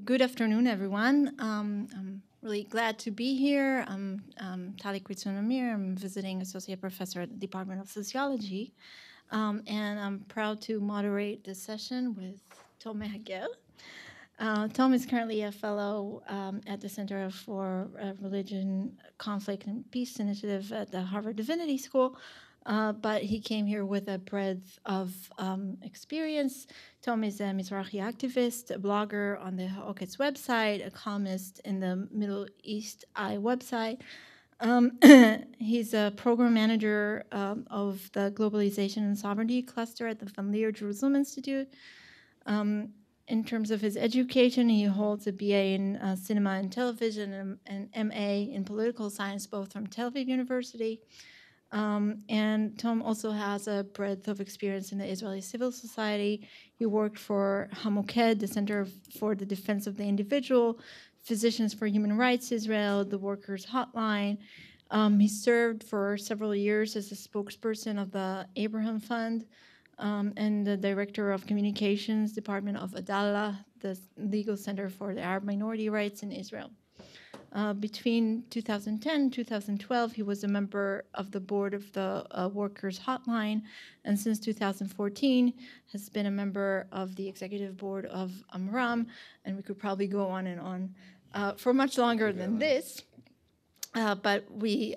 Good afternoon, everyone. I'm really glad to be here. I'm Talik Ritson-Amir. I'm visiting associate professor at the Department of Sociology. And I'm proud to moderate this session with Tom Mehager. Tom is currently a fellow at the Center for Religion, Conflict, and Peace Initiative at the Harvard Divinity School. But he came here with a breadth of experience. Tom is a Mizrahi activist, a blogger on the Ha'oket's website, a columnist in the Middle East Eye website. He's a program manager of the Globalization and Sovereignty cluster at the Van Leer Jerusalem Institute. In terms of his education, he holds a BA in cinema and television and an MA in political science, both from Tel Aviv University. And Tom also has a breadth of experience in the Israeli civil society. He worked for Hamoked, the Center for the Defense of the Individual, Physicians for Human Rights Israel, the Workers' Hotline. He served for several years as a spokesperson of the Abraham Fund and the director of communications department of Adalah, the legal center for the Arab minority rights in Israel. Between 2010 and 2012, he was a member of the board of the Workers' Hotline, and since 2014 has been a member of the executive board of Amram, and we could probably go on and on for much longer than this. But we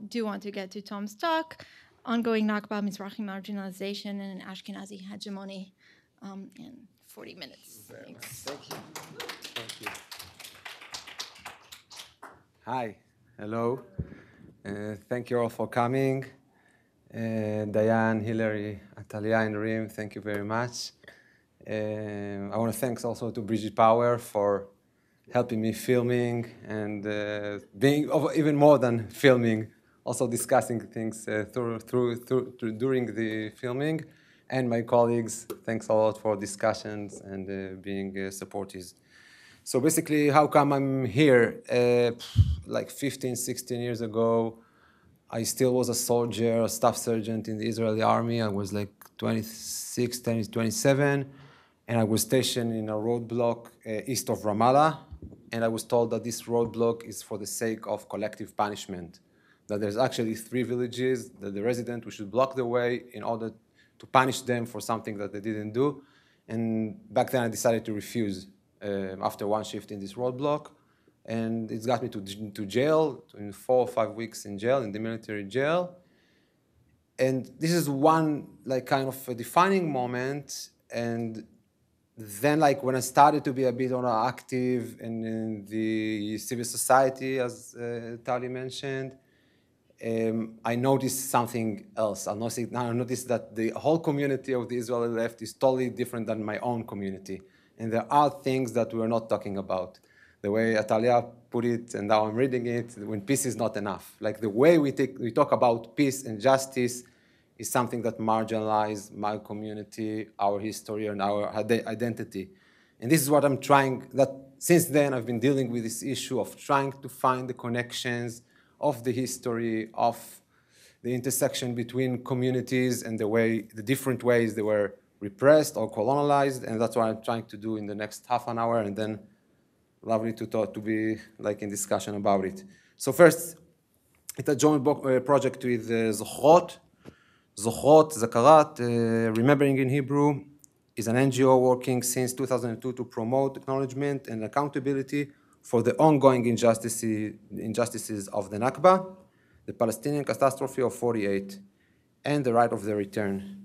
do want to get to Tom's talk, Ongoing Nakba, Mizrahi Marginalization, and an Ashkenazi Hegemony in 40 minutes. Thanks. Thank you. Thank you. Hi, hello. Thank you all for coming. Diane, Hillary, Atalia, and Rim, thank you very much. I want to thank also to Bridget Power for helping me filming and being even more than filming, also discussing things during the filming. And my colleagues, thanks a lot for discussions and being supportive. So basically, how come I'm here? Like 15, 16 years ago, I still was a soldier, a staff sergeant in the Israeli army. I was like 26, 27, and I was stationed in a roadblock east of Ramallah. And I was told that this roadblock is for the sake of collective punishment, that there's actually 3 villages, that the resident, we should block the way in order to punish them for something that they didn't do. And back then I decided to refuse. After one shift in this roadblock, and it's got me to jail, in 4 or 5 weeks in jail, in the military jail. And this is one like kind of a defining moment. And then like when I started to be a bit more active in the civil society, as Tali mentioned, I noticed something else. I noticed that the whole community of the Israeli left is totally different than my own community. And there are things that we're not talking about. The way Atalia put it, and now I'm reading it, when peace is not enough. Like the way we talk about peace and justice is something that marginalizes my community, our history, and our identity. And this is what I'm trying, that since then I've been dealing with this issue of trying to find the connections of the history, of the intersection between communities and the different ways they were repressed or colonialized, and that's what I'm trying to do in the next half an hour, and then lovely to talk, to be like in discussion about it. So first, it's a joint project with Zochrot. Zochrot, Zakarat, remembering in Hebrew, is an NGO working since 2002 to promote acknowledgement and accountability for the ongoing injustices of the Nakba, the Palestinian catastrophe of 48, and the right of the return.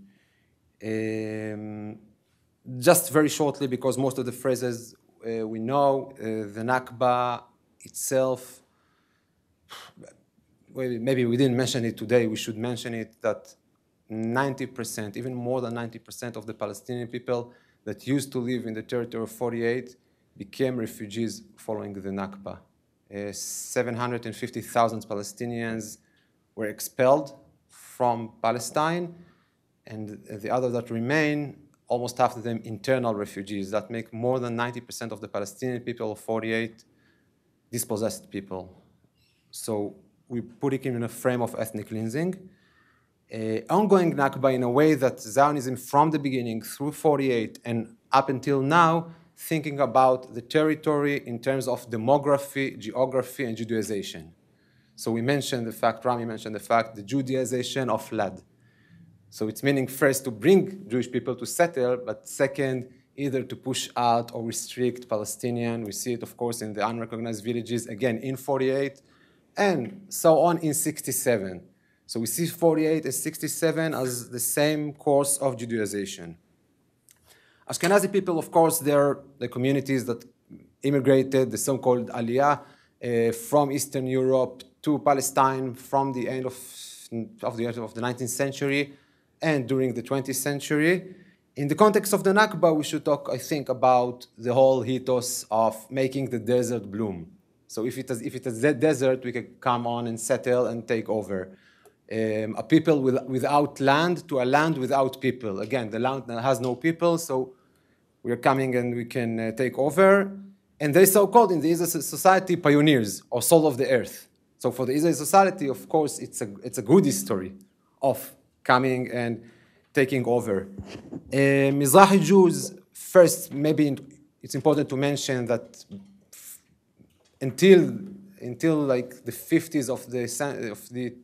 Just very shortly, because most of the phrases we know, the Nakba itself, well, maybe we didn't mention it today, we should mention it, that 90%, even more than 90% of the Palestinian people that used to live in the territory of 48 became refugees following the Nakba. 750,000 Palestinians were expelled from Palestine, and the others that remain, almost half of them internal refugees that make more than 90% of the Palestinian people of 48 dispossessed people. So we put it in a frame of ethnic cleansing. Ongoing Nakba in a way that Zionism from the beginning through 48 and up until now thinking about the territory in terms of demography, geography, and Judaization. So we mentioned the fact, Rami mentioned the fact, the Judaization of Lad. So it's meaning first to bring Jewish people to settle, but second, either to push out or restrict Palestinian. We see it, of course, in the unrecognized villages, again, in 48, and so on in 67. So we see 48 and 67 as the same course of Judaization. Ashkenazi people, of course, they're the communities that immigrated, the so-called Aliyah, from Eastern Europe to Palestine from the end of the 19th century and during the 20th century. In the context of the Nakba, we should talk, I think, about the whole ethos of making the desert bloom. So if it is a desert, we can come on and settle and take over. A people without land to a land without people. Again, the land has no people, so we are coming and we can take over. And they're so-called in the Israeli society pioneers or soul of the earth. So for the Israeli society, of course, it's a good history of coming and taking over. Mizrahi Jews, first, maybe it's important to mention that until like the 50s of the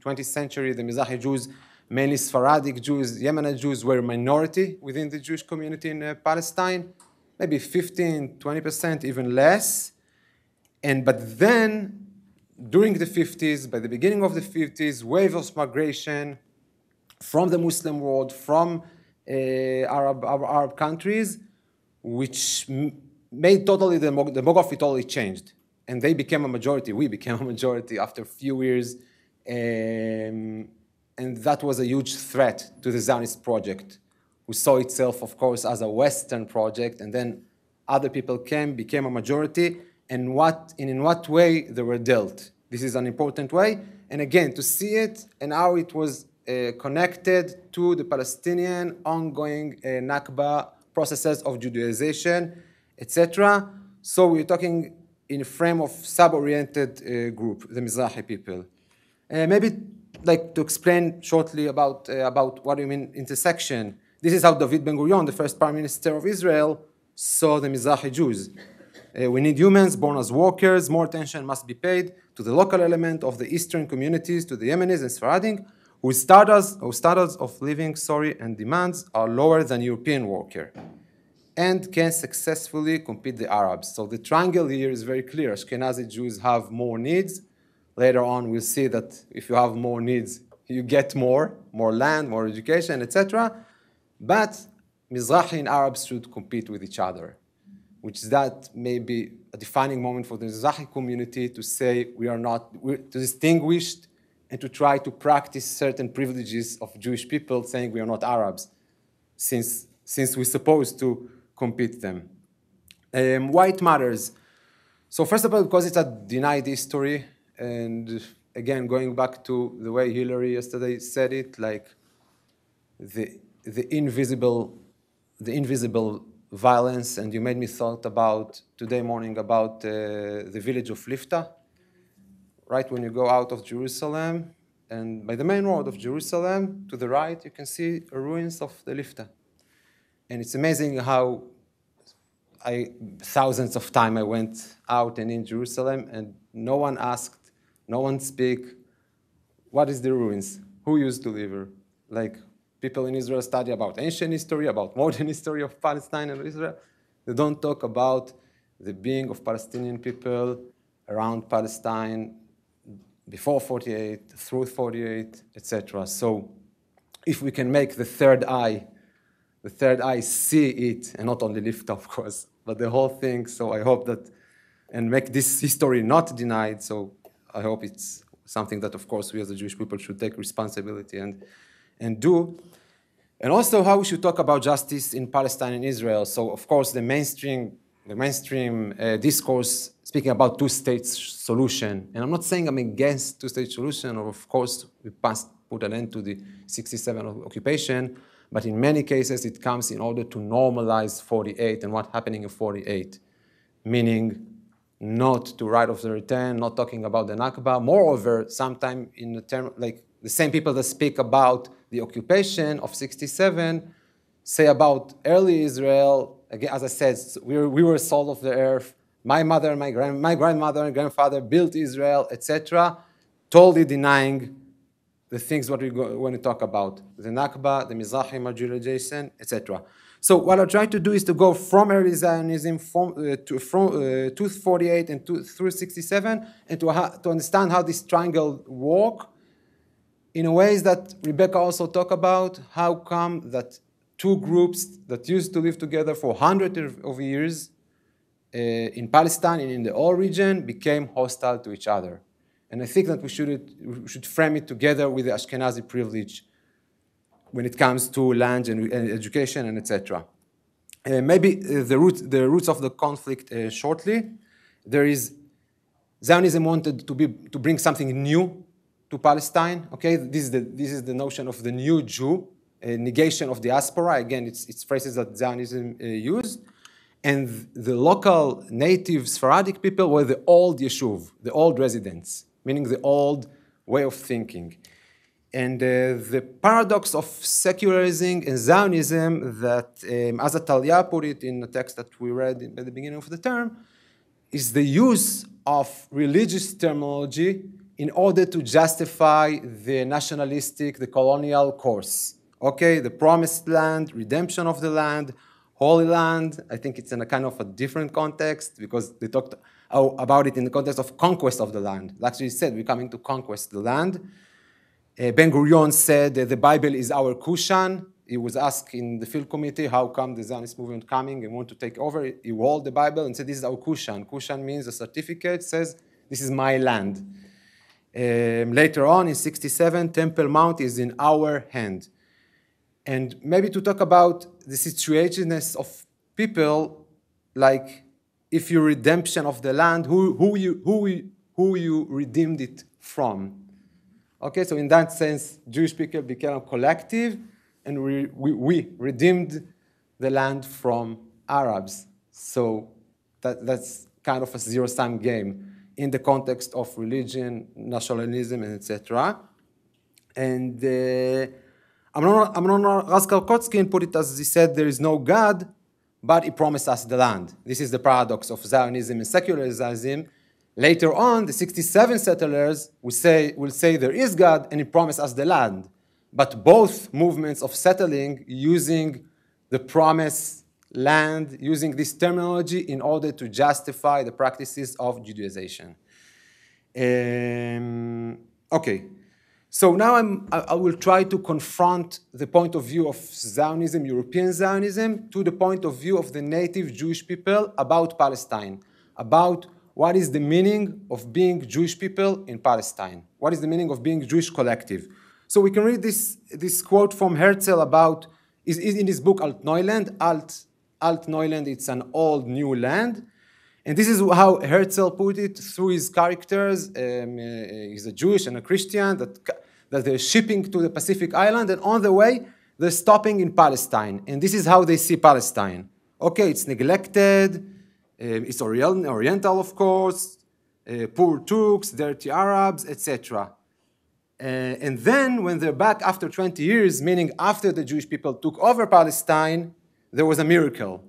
20th century, the Mizrahi Jews, mainly Sephardic Jews, Yemenite Jews, were a minority within the Jewish community in Palestine, maybe 15, 20%, even less. But then, during the 50s, by the beginning of the 50s, wave of migration from the Muslim world, from Arab countries, which made totally the demography totally changed. And they became a majority. We became a majority after a few years. And that was a huge threat to the Zionist project, who saw itself, of course, as a Western project. And then other people became a majority. And in what way they were dealt. This is an important way. And again, to see it and how it was connected to the Palestinian ongoing Nakba processes of Judaization, etc. So we're talking in a frame of sub-oriented group, the Mizrahi people. Maybe like to explain shortly about what do you mean intersection. This is how David Ben-Gurion, the first prime minister of Israel, saw the Mizrahi Jews. We need humans born as workers. More attention must be paid to the local element of the Eastern communities, to the Yemenis and Sephardim, whose standards of living, and demands are lower than European worker, and can successfully compete the Arabs. So the triangle here is very clear. Ashkenazi Jews have more needs. Later on, we'll see that if you have more needs, you get more land, more education, etc. But Mizrahi and Arabs should compete with each other, which is that maybe a defining moment for the Mizrahi community to say we're distinguished and to try to practice certain privileges of Jewish people, saying we are not Arabs, since we're supposed to compete them. Why it matters? So first of all, because it's a denied history, and again, going back to the way Hillary yesterday said it, like the invisible violence, and you made me thought about today morning about the village of Lifta, right when you go out of Jerusalem, and by the main road of Jerusalem, to the right, you can see ruins of the Lifta. And it's amazing how thousands of times I went out and in Jerusalem, and no one asked, no one speak, what is the ruins? Who used to live here? Like, people in Israel study about ancient history, about modern history of Palestine and Israel. They don't talk about the being of Palestinian people around Palestine before 48, through 48, etc. So if we can make the third eye see it, and not only Lifta, of course, but the whole thing. So I hope that, and make this history not denied. So I hope it's something that, of course, we as the Jewish people should take responsibility and do. And also how we should talk about justice in Palestine and Israel. So, of course, the mainstream discourse speaking about two-state solution. And I'm not saying I'm against two-state solution, or of course, we must put an end to the 67 occupation. But in many cases, it comes in order to normalize 48 and what's happening in 48, meaning not to right of the return, not talking about the Nakba. Moreover, sometimes in the term, like the same people that speak about the occupation of 67 say about early Israel, again, as I said, we were salt of the earth. My mother, my grandmother and grandfather built Israel, etc., totally denying the things what we want to talk about, the Nakba, the Mizrahi marginalization, etc. So what I try to do is to go from early Zionism from 248 and through 67, and to understand how this triangle work in a ways that Rebecca also talked about. How come that two groups that used to live together for hundreds of years in Palestine and in the whole region became hostile to each other? And I think that we should frame it together with the Ashkenazi privilege when it comes to land and education and etc. Maybe the roots of the conflict shortly. There is Zionism wanted to bring something new to Palestine. Okay, this is the notion of the new Jew, negation of diaspora. Again, it's phrases that Zionism used. And the local native Sephardic people were the old Yeshuv, the old residents, meaning the old way of thinking. And the paradox of secularizing and Zionism that, as Atalia put it in the text that we read at the beginning of the term, is the use of religious terminology in order to justify the nationalistic, the colonial course. Okay, the promised land, redemption of the land, Holy Land. I think it's in a kind of a different context because they talked about it in the context of conquest of the land. Actually, he said we're coming to conquest the land. Ben-Gurion said that the Bible is our Kushan. He was asked in the field committee, how come the Zionist movement coming and want to take over? He held the Bible and said, this is our Kushan. Kushan means a certificate, says, this is my land. Later on, in 67, Temple Mount is in our hand. And maybe to talk about the situationness of people, like if your redemption of the land, who you redeemed it from. Okay, so in that sense, Jewish people became a collective, and we redeemed the land from Arabs. So that's kind of a zero-sum game in the context of religion, nationalism, and etc. And Amnon Raskal-Kotzkin put it as he said, there is no God, but he promised us the land. This is the paradox of Zionism and secularism. Later on, the 67 settlers will say there is God and he promised us the land. But both movements of settling using the promised land, using this terminology in order to justify the practices of Judaization. Okay, so now I will try to confront the point of view of Zionism, European Zionism, to the point of view of the native Jewish people about Palestine, about what is the meaning of being Jewish people in Palestine? What is the meaning of being Jewish collective? So we can read this quote from Herzl about, is in his book Alt Neuland. Alt Neuland, it's an old new land. And this is how Herzl put it through his characters. He's a Jewish and a Christian that they're shipping to the Pacific Island, and on the way, they're stopping in Palestine. And this is how they see Palestine. Okay, it's neglected. It's Oriental, of course, poor Turks, dirty Arabs, etc. And then when they're back after 20 years, meaning after the Jewish people took over Palestine, there was a miracle.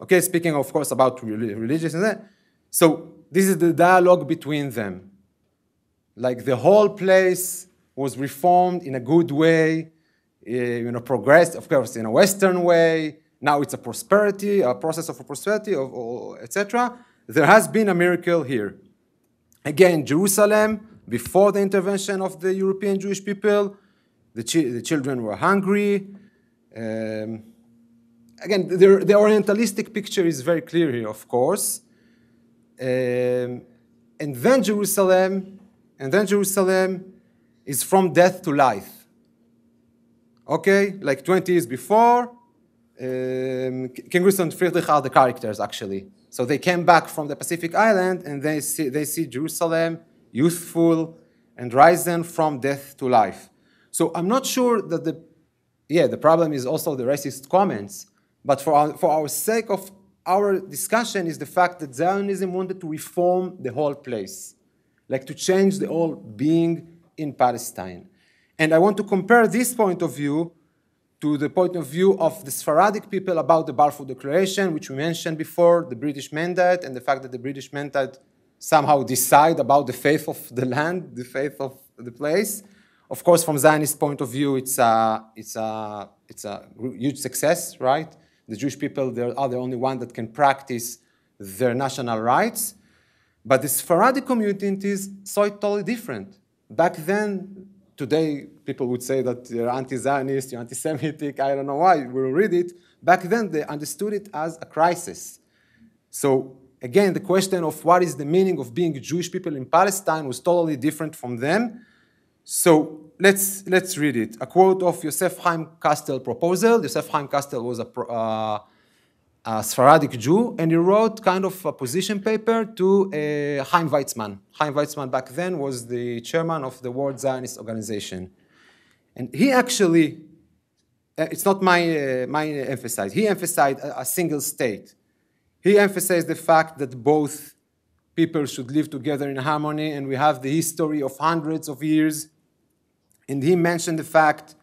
Okay, speaking, of course, about religious and that. So this is the dialogue between them. Like the whole place was reformed in a good way, progressed, of course, in a Western way. Now it's a prosperity, a process of prosperity, etc. There has been a miracle here. Again, Jerusalem, before the intervention of the European Jewish people, the children were hungry. Again, the Orientalistic picture is very clear here, of course. And then Jerusalem is from death to life. Okay, like 20 years before, King Gustav and Friedrich are the characters, actually. So they came back from the Pacific Island, and they see Jerusalem youthful and risen from death to life. So I'm not sure that the problem is also the racist comments, but for our sake of our discussion is the fact that Zionism wanted to reform the whole place, like to change the whole being in Palestine. And I want to compare this point of view to the point of view of the Sephardic people about the Balfour Declaration, which we mentioned before, the British mandate, and the fact that the British mandate somehow decide about the fate of the land, the fate of the place. Of course, from Zionist point of view, it's a huge success, right? The Jewish people, they are the only one that can practice their national rights. But the Sephardic communities saw it totally different. Back then, today, people would say that you're anti-Zionist, you're anti-Semitic, I don't know why, we'll read it. Back then, they understood it as a crisis. So, again, the question of what is the meaning of being Jewish people in Palestine was totally different from them. So, let's read it. A quote of Yosef Chaim Kastel proposal. Yosef Chaim Kastel was a Sephardic Jew, and he wrote kind of a position paper to Chaim Weizmann. Chaim Weizmann back then was the chairman of the World Zionist Organization. And he actually, it's not my emphasize, he emphasized a single state. He emphasized the fact that both people should live together in harmony, and we have the history of hundreds of years. And he mentioned the fact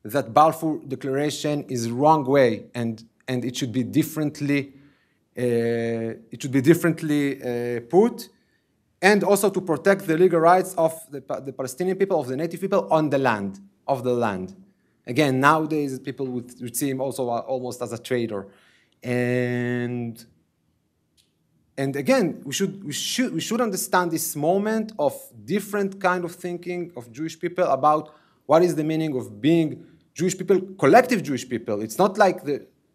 that Balfour Declaration is wrong way, and it should be differently put, and also to protect the legal rights of the Palestinian people, of the native people on the land, of the land. Again, nowadays people would see him also almost as a traitor, and again, we should understand this moment of different kind of thinking of Jewish people about what is the meaning of being Jewish people, collective Jewish people. It's not like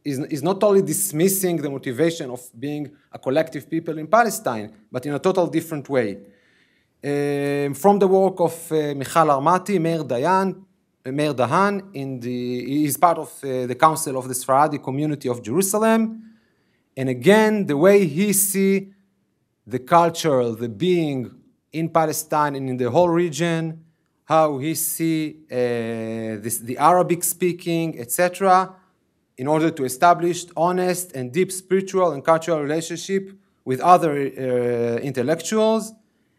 is not only dismissing the motivation of being a collective people in Palestine, but in a total different way. From the work of Michal Armati, Meir Dahan, he is part of the Council of the Sephardic Community of Jerusalem. And again, the way he sees the culture, the being in Palestine and in the whole region, how he sees the Arabic speaking, etc., in order to establish honest and deep spiritual and cultural relationship with other intellectuals.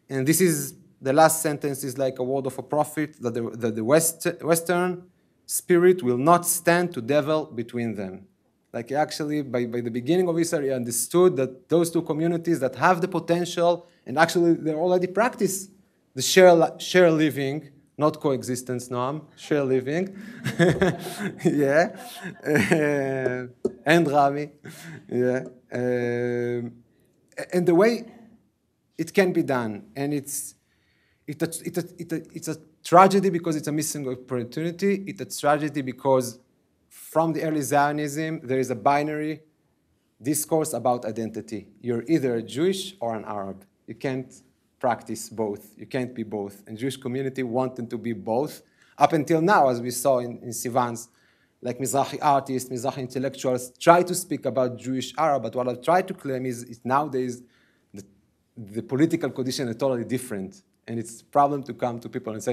And this is, the last sentence is like a word of a prophet, that the Western spirit will not stand to devil between them. Like actually, by the beginning of Israel, he understood that those two communities that have the potential, and actually they already practice the share living, not coexistence, Noam, share living. Yeah. And Rami. Yeah. And the way it can be done, and it's a tragedy because it's a missing opportunity. It's a tragedy because from the early Zionism, there is a binary discourse about identity. You're either Jewish or an Arab. You can't practice both. You can't be both. And Jewish community wanted to be both. Up until now, as we saw in Sivan's, like Mizrahi artists, Mizrahi intellectuals try to speak about Jewish Arab, but what I try to claim is nowadays the political condition is totally different. And it's a problem to come to people and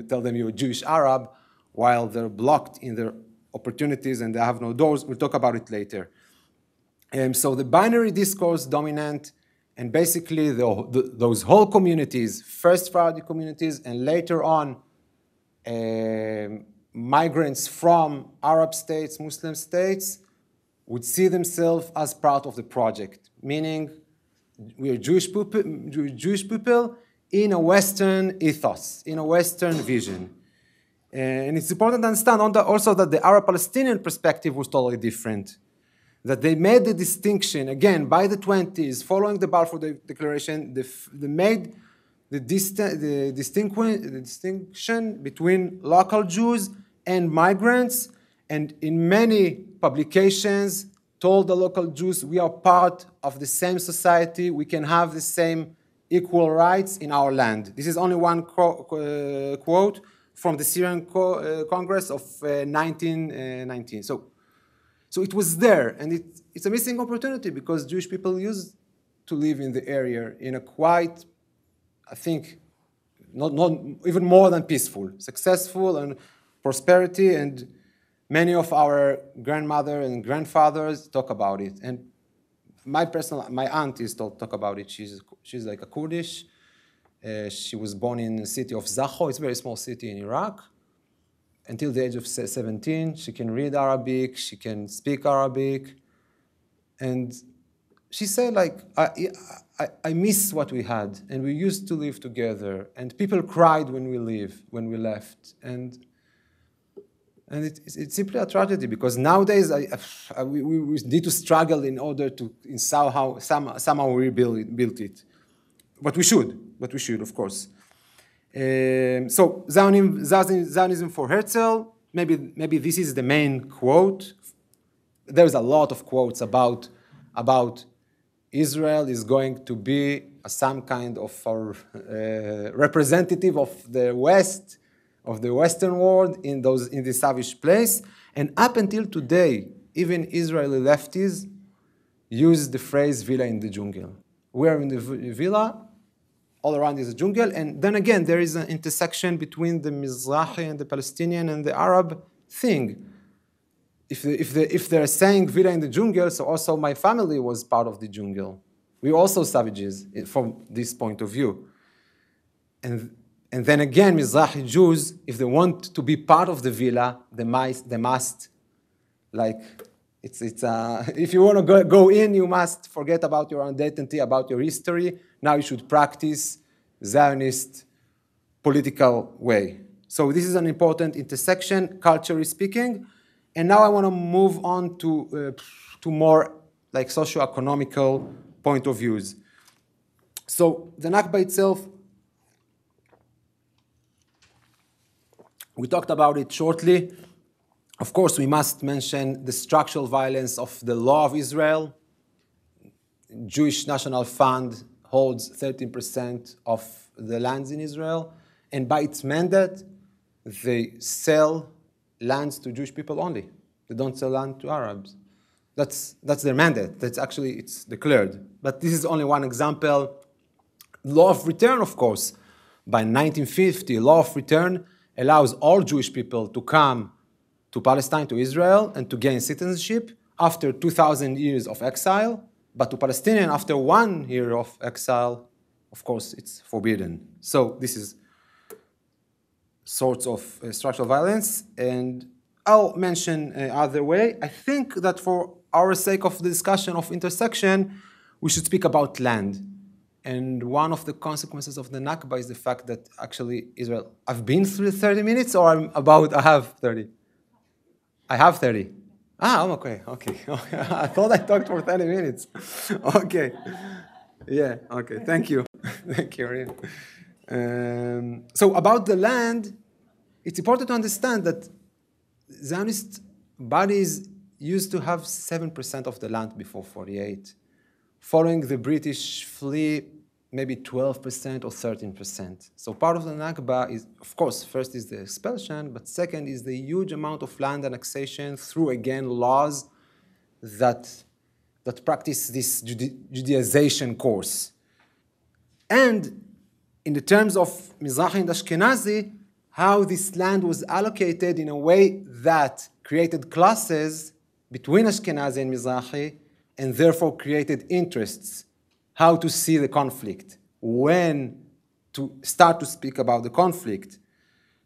tell them you're Jewish Arab while they're blocked in their opportunities and they have no doors. We'll talk about it later. So the binary discourse dominant, and basically those whole communities, first Sephardic communities, and later on migrants from Arab states, Muslim states, would see themselves as part of the project, meaning we are Jewish people in a Western ethos, in a Western vision. And it's important to understand also that the Arab-Palestinian perspective was totally different. That they made the distinction, again, by the 20s, following the Balfour Declaration, they made the distinction between local Jews and migrants, and in many publications told the local Jews, we are part of the same society, we can have the same equal rights in our land. This is only one quote from the Syrian Congress of 1919. So it was there, and it's a missing opportunity because Jewish people used to live in the area in a quite, I think, not even more than peaceful, successful and prosperity, and many of our grandmother and grandfathers talk about it. And my aunt is talk about it. She's like a Kurdish. She was born in the city of Zaho. It's a very small city in Iraq. until the age of 17. She can read Arabic, she can speak Arabic. And she said, like, I miss what we had, and we used to live together, and people cried when we left. And it's simply a tragedy, because nowadays we need to struggle in order to somehow rebuild it. But we should, of course. So Zionism for Herzl, maybe this is the main quote. There's a lot of quotes about Israel is going to be some kind of representative of the West, of the Western world in this savage place. And up until today, even Israeli lefties use the phrase "villa in the jungle." We're in the villa. All around is a jungle, and then again, there is an intersection between the Mizrahi and the Palestinian and the Arab thing. If they're saying villa in the jungle, so also my family was part of the jungle. We're also savages from this point of view. And then again, Mizrahi Jews, if they want to be part of the villa, they must like, if you want to go in, you must forget about your identity, about your history. Now you should practice Zionist political way. So this is an important intersection, culturally speaking. And now I want to move on to more like socio-economical point of views. So the Nakba itself, we talked about it shortly. Of course, we must mention the structural violence of the law of Israel. Jewish National Fund holds 13% of the lands in Israel, and by its mandate, they sell lands to Jewish people only. They don't sell land to Arabs. That's their mandate. It's declared. But this is only one example. Law of return, of course. By 1950, law of return allows all Jewish people to come to Palestine, to Israel, and to gain citizenship after 2,000 years of exile. But to Palestinians, after 1 year of exile, of course, it's forbidden. So this is sorts of structural violence. And I'll mention other way. I think that for our sake of the discussion of intersection, we should speak about land. And one of the consequences of the Nakba is the fact that actually Israel, I've been through 30 minutes, or I have 30? I have 30. Okay. I thought I talked for 30 minutes. Okay. Yeah, okay, thank you. Thank you, Ryan. So about the land, it's important to understand that Zionist bodies used to have 7% of the land before 48. Following the British flee, maybe 12% or 13%. So part of the Nakba is, of course, first is the expulsion, but second is the huge amount of land annexation through, again, laws that practice this Judaization course. And in the terms of Mizrahi and Ashkenazi, how this land was allocated in a way that created classes between Ashkenazi and Mizrahi, and therefore created interests, how to see the conflict, when to start to speak about the conflict.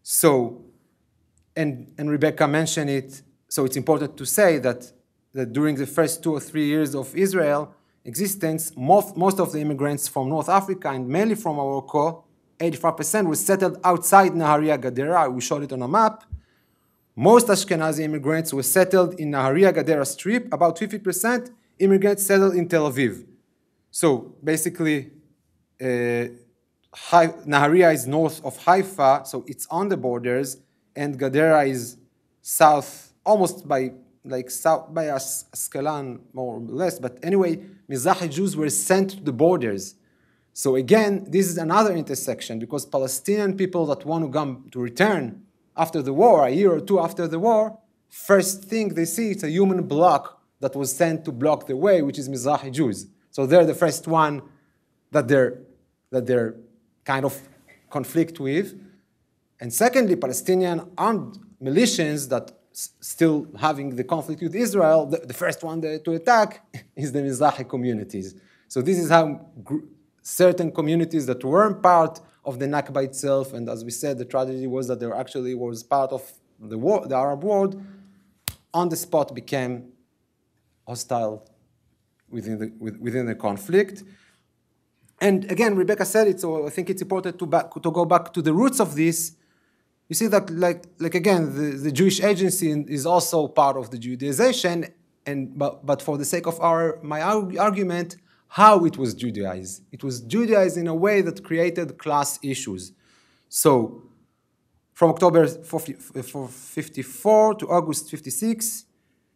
So, and Rebecca mentioned it, so it's important to say that during the first 2 or 3 years of Israel existence, most of the immigrants from North Africa and mainly from Morocco, 85% were settled outside Nahariya Gadera. We showed it on a map. Most Ashkenazi immigrants were settled in Nahariya Gadera Strip. About 50% immigrants settled in Tel Aviv. So basically, Nahariya is north of Haifa, so it's on the borders, and Gadera is south, almost by Askelan, more or less. But anyway, Mizrahi Jews were sent to the borders. So again, this is another intersection, because Palestinian people that want to come to return after the war, a year or two after the war, first thing they see, it's a human block that was sent to block the way, which is Mizrahi Jews. So they're the first one that they're kind of conflict with. And secondly, Palestinian armed militias that still having the conflict with Israel, the first one to attack is the Mizrahi communities. So this is how certain communities that weren't part of the Nakba itself, and as we said, the tragedy was that there actually was part of the Arab world, on the spot became hostile within the conflict. And again, Rebecca said it, so I think it's important to go back to the roots of this. You see that, like again, the Jewish agency is also part of the Judaization, but for the sake of my argument, how it was Judaized. It was Judaized in a way that created class issues. So, from October 54 to August 56,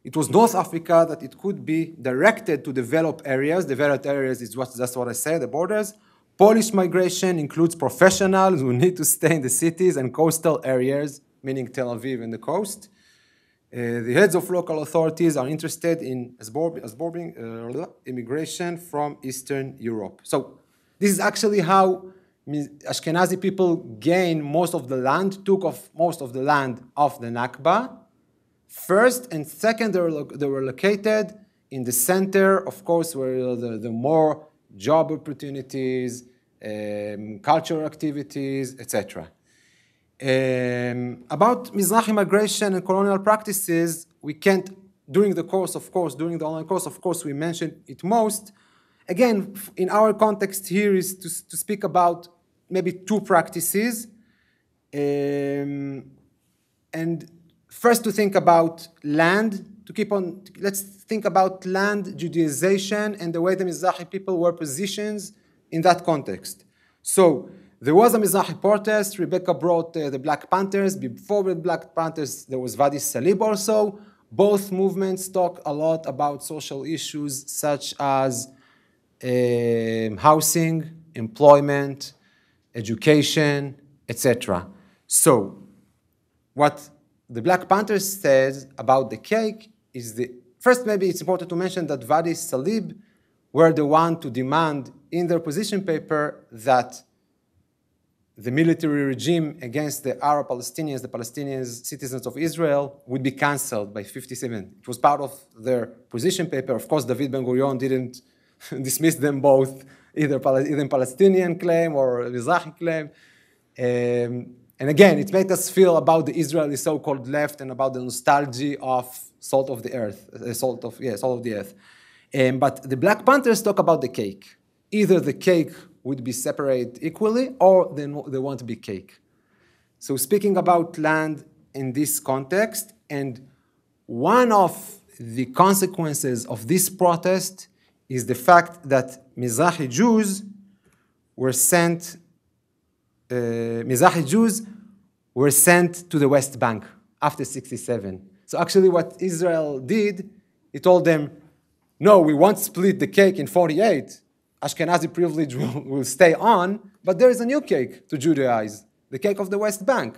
it was North Africa that it could be directed to developed areas. Developed areas is that's what I said, the borders. Polish migration includes professionals who need to stay in the cities and coastal areas, meaning Tel Aviv and the coast. The heads of local authorities are interested in absorbing immigration from Eastern Europe. So this is actually how Ashkenazi people gained most of the land, took off most of the land of the Nakba. First and second, they were located in the center, of course, where the more job opportunities, cultural activities, etc. About Mizrahi migration and colonial practices, we can't, during the online course, of course, we mentioned it most. Again, in our context here is to speak about maybe two practices. And first to think about land, let's think about land, Judaization, and the way the Mizrahi people were positioned in that context. So there was a Mizrahi protest. Rebecca brought the Black Panthers. Before the Black Panthers, there was Wadi Salib also. Both movements talk a lot about social issues such as housing, employment, education, etc. So what the Black Panthers says about the cake is first, maybe it's important to mention that Wadi Salib were the one to demand in their position paper that the military regime against the Arab Palestinians, the Palestinian citizens of Israel, would be cancelled by 1957. It was part of their position paper. Of course, David Ben-Gurion didn't dismiss them both, either Palestinian claim or Mizrahi claim. And again, it made us feel about the Israeli so-called left and about the nostalgia of salt of the earth. But the Black Panthers talk about the cake. Either the cake would be separated equally, or they want to be cake. So speaking about land in this context, and one of the consequences of this protest is the fact that Mizrahi Jews were sent to the West Bank after 1967. So actually what Israel did, it told them, no, we won't split the cake in 1948. Ashkenazi privilege will stay on, but there is a new cake to Judaize, the cake of the West Bank.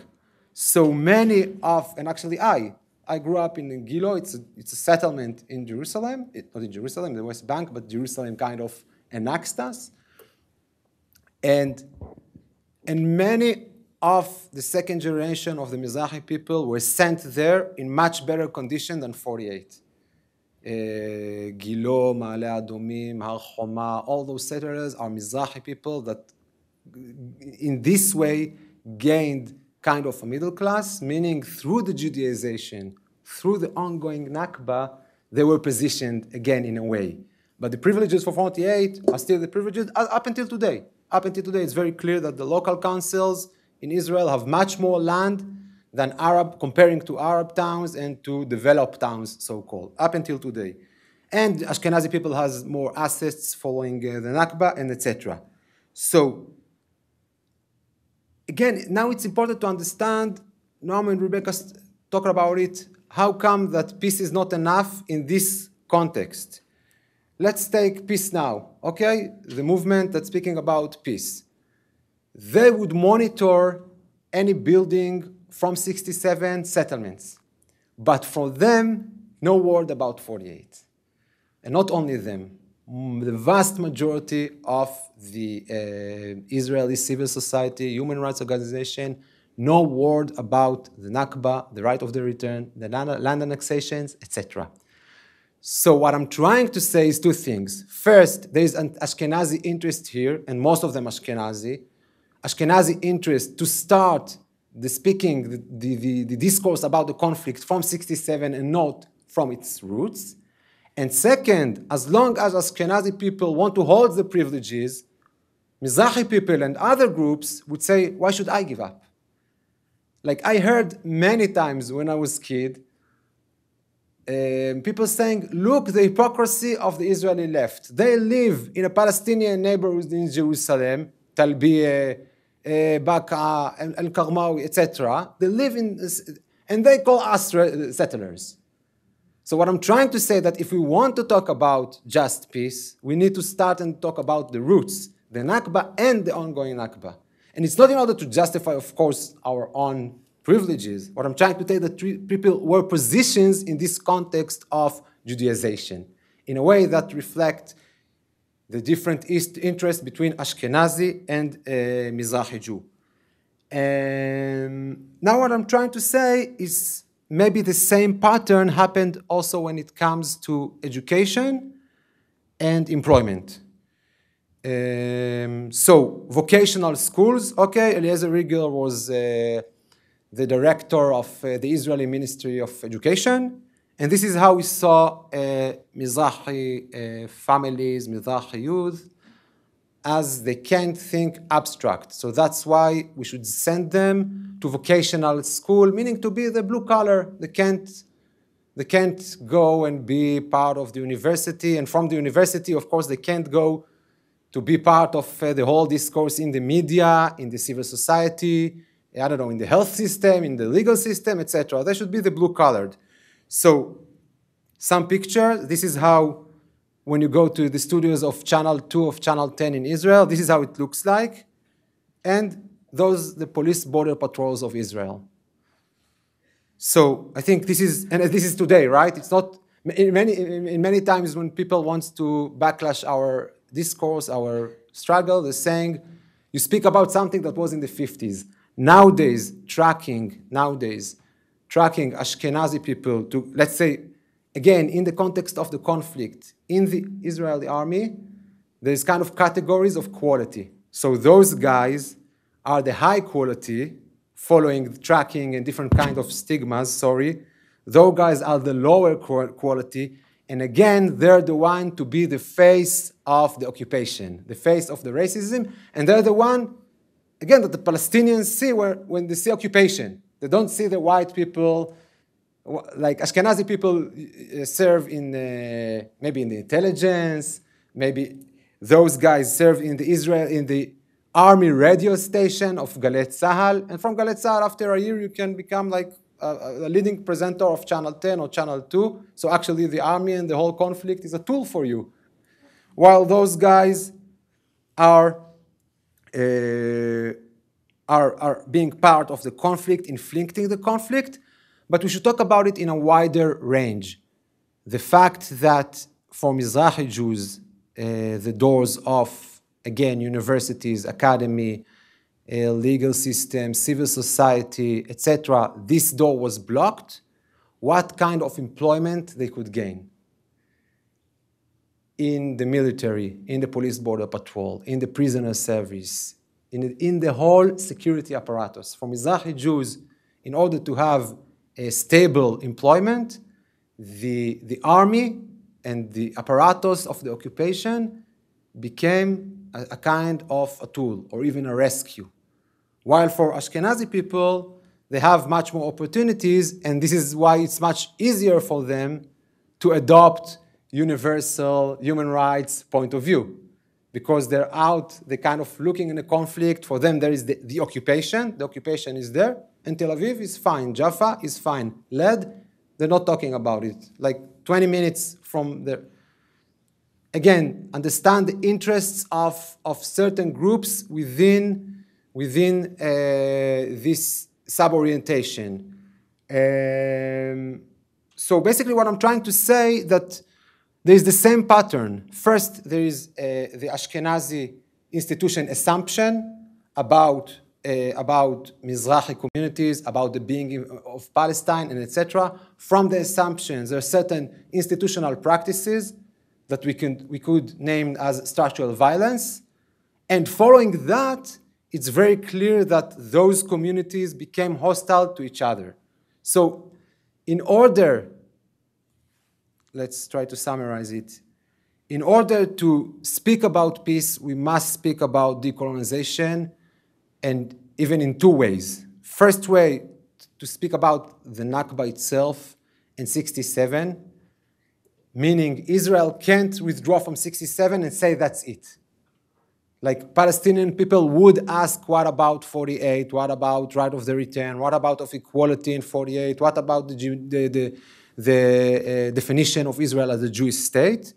So many and actually I grew up in Gilo. It's a settlement in Jerusalem, not in Jerusalem, the West Bank, but Jerusalem kind of annexed us. And many of the second generation of the Mizrahi people were sent there in much better condition than 1948. Gilo, Ma'ale Adomim, Har Choma, all those settlers are Mizrahi people that in this way gained kind of a middle class, meaning through the Judaization, through the ongoing Nakba, they were positioned again in a way. But the privileges for 1948 are still the privileges up until today. Up until today, it's very clear that the local councils in Israel have much more land than comparing to Arab towns and to developed towns, so-called, up until today. And Ashkenazi people has more assets following the Nakba and etc. So, again, now it's important to understand, Noam and Rebecca talk about it, how come that peace is not enough in this context? Let's take peace now, okay? The movement that's speaking about peace. They would monitor any building from 1967 settlements. But for them, no word about 1948. And not only them, the vast majority of the Israeli civil society, human rights organization, no word about the Nakba, the right of the return, the land annexations, etc. So what I'm trying to say is two things. First, there is an Ashkenazi interest here, and most of them Ashkenazi interest to start the discourse about the conflict from 67 and not from its roots. And second, as long as Ashkenazi people want to hold the privileges, Mizrahi people and other groups would say, why should I give up? Like I heard many times when I was a kid, people saying, look, the hypocrisy of the Israeli left. They live in a Palestinian neighborhood in Jerusalem, Talbieh, Baqa, Al-Karmawi, etc. They live in this, and they call us settlers. So what I'm trying to say that if we want to talk about just peace, we need to start and talk about the roots, the Nakba and the ongoing Nakba. And it's not in order to justify, of course, our own privileges. What I'm trying to say that people were positions in this context of Judaization in a way that reflect the different interests between Ashkenazi and Mizrahi Jew. And now what I'm trying to say is maybe the same pattern happened also when it comes to education and employment. So vocational schools, okay, Eliezer Riegel was the director of the Israeli Ministry of Education, and this is how we saw Mizrahi families, Mizrahi youth, as they can't think abstract. So that's why we should send them to vocational school, meaning to be the blue collar. They can't go and be part of the university, and from the university, of course, they can't go to be part of the whole discourse in the media, in the civil society, I don't know, in the health system, in the legal system, etc. They should be the blue-collared. So some picture, this is how, when you go to the studios of Channel 2 of Channel 10 in Israel, this is how it looks like. And those, the police border patrols of Israel. So I think this is, and this is today, right? It's not, in many times when people want to backlash our discourse, our struggle, they're saying, you speak about something that was in the 50s. Nowadays, tracking Ashkenazi people to, let's say, again, in the context of the conflict, in the Israeli army, there's kind of categories of quality. So those guys are the high quality, following tracking and different kind of stigmas, Those guys are the lower quality, and again, they're the one to be the face of the occupation, the face of the racism, and they're the one, again, that the Palestinians see when they see occupation. They don't see the white people, like Ashkenazi people serve in maybe in the intelligence, maybe those guys serve in the army radio station of Galei Tzahal, and from Galei Tzahal, after a year, you can become like a leading presenter of Channel 10 or Channel 2. So actually, the army and the whole conflict is a tool for you. While those guys are being part of the conflict, inflicting the conflict, but we should talk about it in a wider range. The fact that for Mizrahi Jews, the doors of, again, universities, academy, legal system, civil society, etc., this door was blocked, what kind of employment they could gain in the military, in the police border patrol, in the prisoner service, in the whole security apparatus. For Mizrahi Jews, in order to have a stable employment, the army and the apparatus of the occupation became a kind of a tool or even a rescue. While for Ashkenazi people, they have much more opportunities, and this is why it's much easier for them to adopt universal human rights point of view. Because they're out, they're kind of looking in a conflict. For them, there is the occupation. The occupation is there. And Tel Aviv is fine. Jaffa is fine. Led, they're not talking about it. Like 20 minutes from there. Again, understand the interests of certain groups within this sub-orientation. So basically what I'm trying to say that there is the same pattern. First, there is the Ashkenazi institution assumption about Mizrahi communities, about the being of Palestine, and etc. From the assumptions, there are certain institutional practices that we could name as structural violence. And following that, it's very clear that those communities became hostile to each other. So in order, let's try to summarize it. In order to speak about peace, we must speak about decolonization, and even in two ways. First way, to speak about the Nakba itself in 67, meaning Israel can't withdraw from 67 and say that's it. Like Palestinian people would ask, what about 48? What about right of the return? What about of equality in 48? What about the definition of Israel as a Jewish state?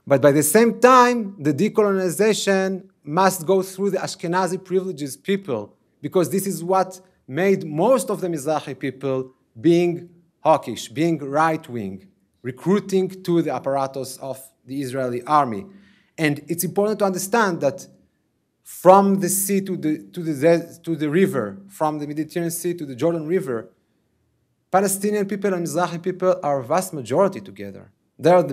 But by the same time, the decolonization must go through the Ashkenazi privileged people, because this is what made most of the Mizrahi people being hawkish, being right-wing, recruiting to the apparatus of the Israeli army. And it's important to understand that from the sea to the river, from the Mediterranean Sea to the Jordan River, Palestinian people and Mizrahi people are a vast majority together. They're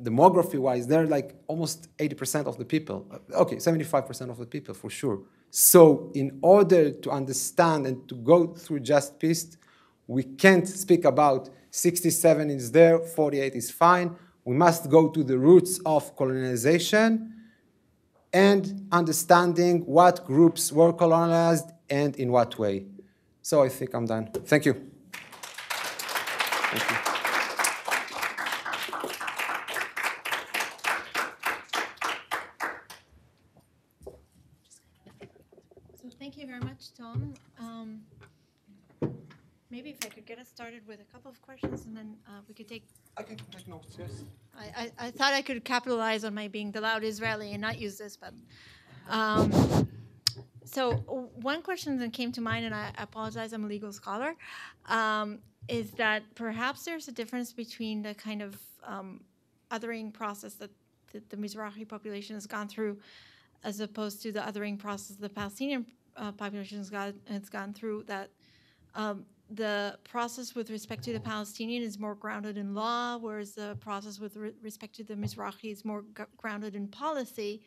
demography-wise, they're like almost 80% of the people. Okay, 75% of the people for sure. So in order to understand and to go through just peace, we can't speak about 67 is there, 48 is fine. We must go to the roots of colonization and understanding what groups were colonized and in what way. So I think I'm done. Thank you. Thank you. So thank you very much, Tom. Maybe if I could get us started with a couple of questions, and then we could take. I can take notes, yes. I thought I could capitalize on my being the loud Israeli and not use this, but. So one question that came to mind, and I apologize, I'm a legal scholar, is that perhaps there's a difference between the kind of othering process that the Mizrahi population has gone through, as opposed to the othering process the Palestinian population has gone through, that the process with respect to the Palestinian is more grounded in law, whereas the process with respect to the Mizrahi is more grounded in policy.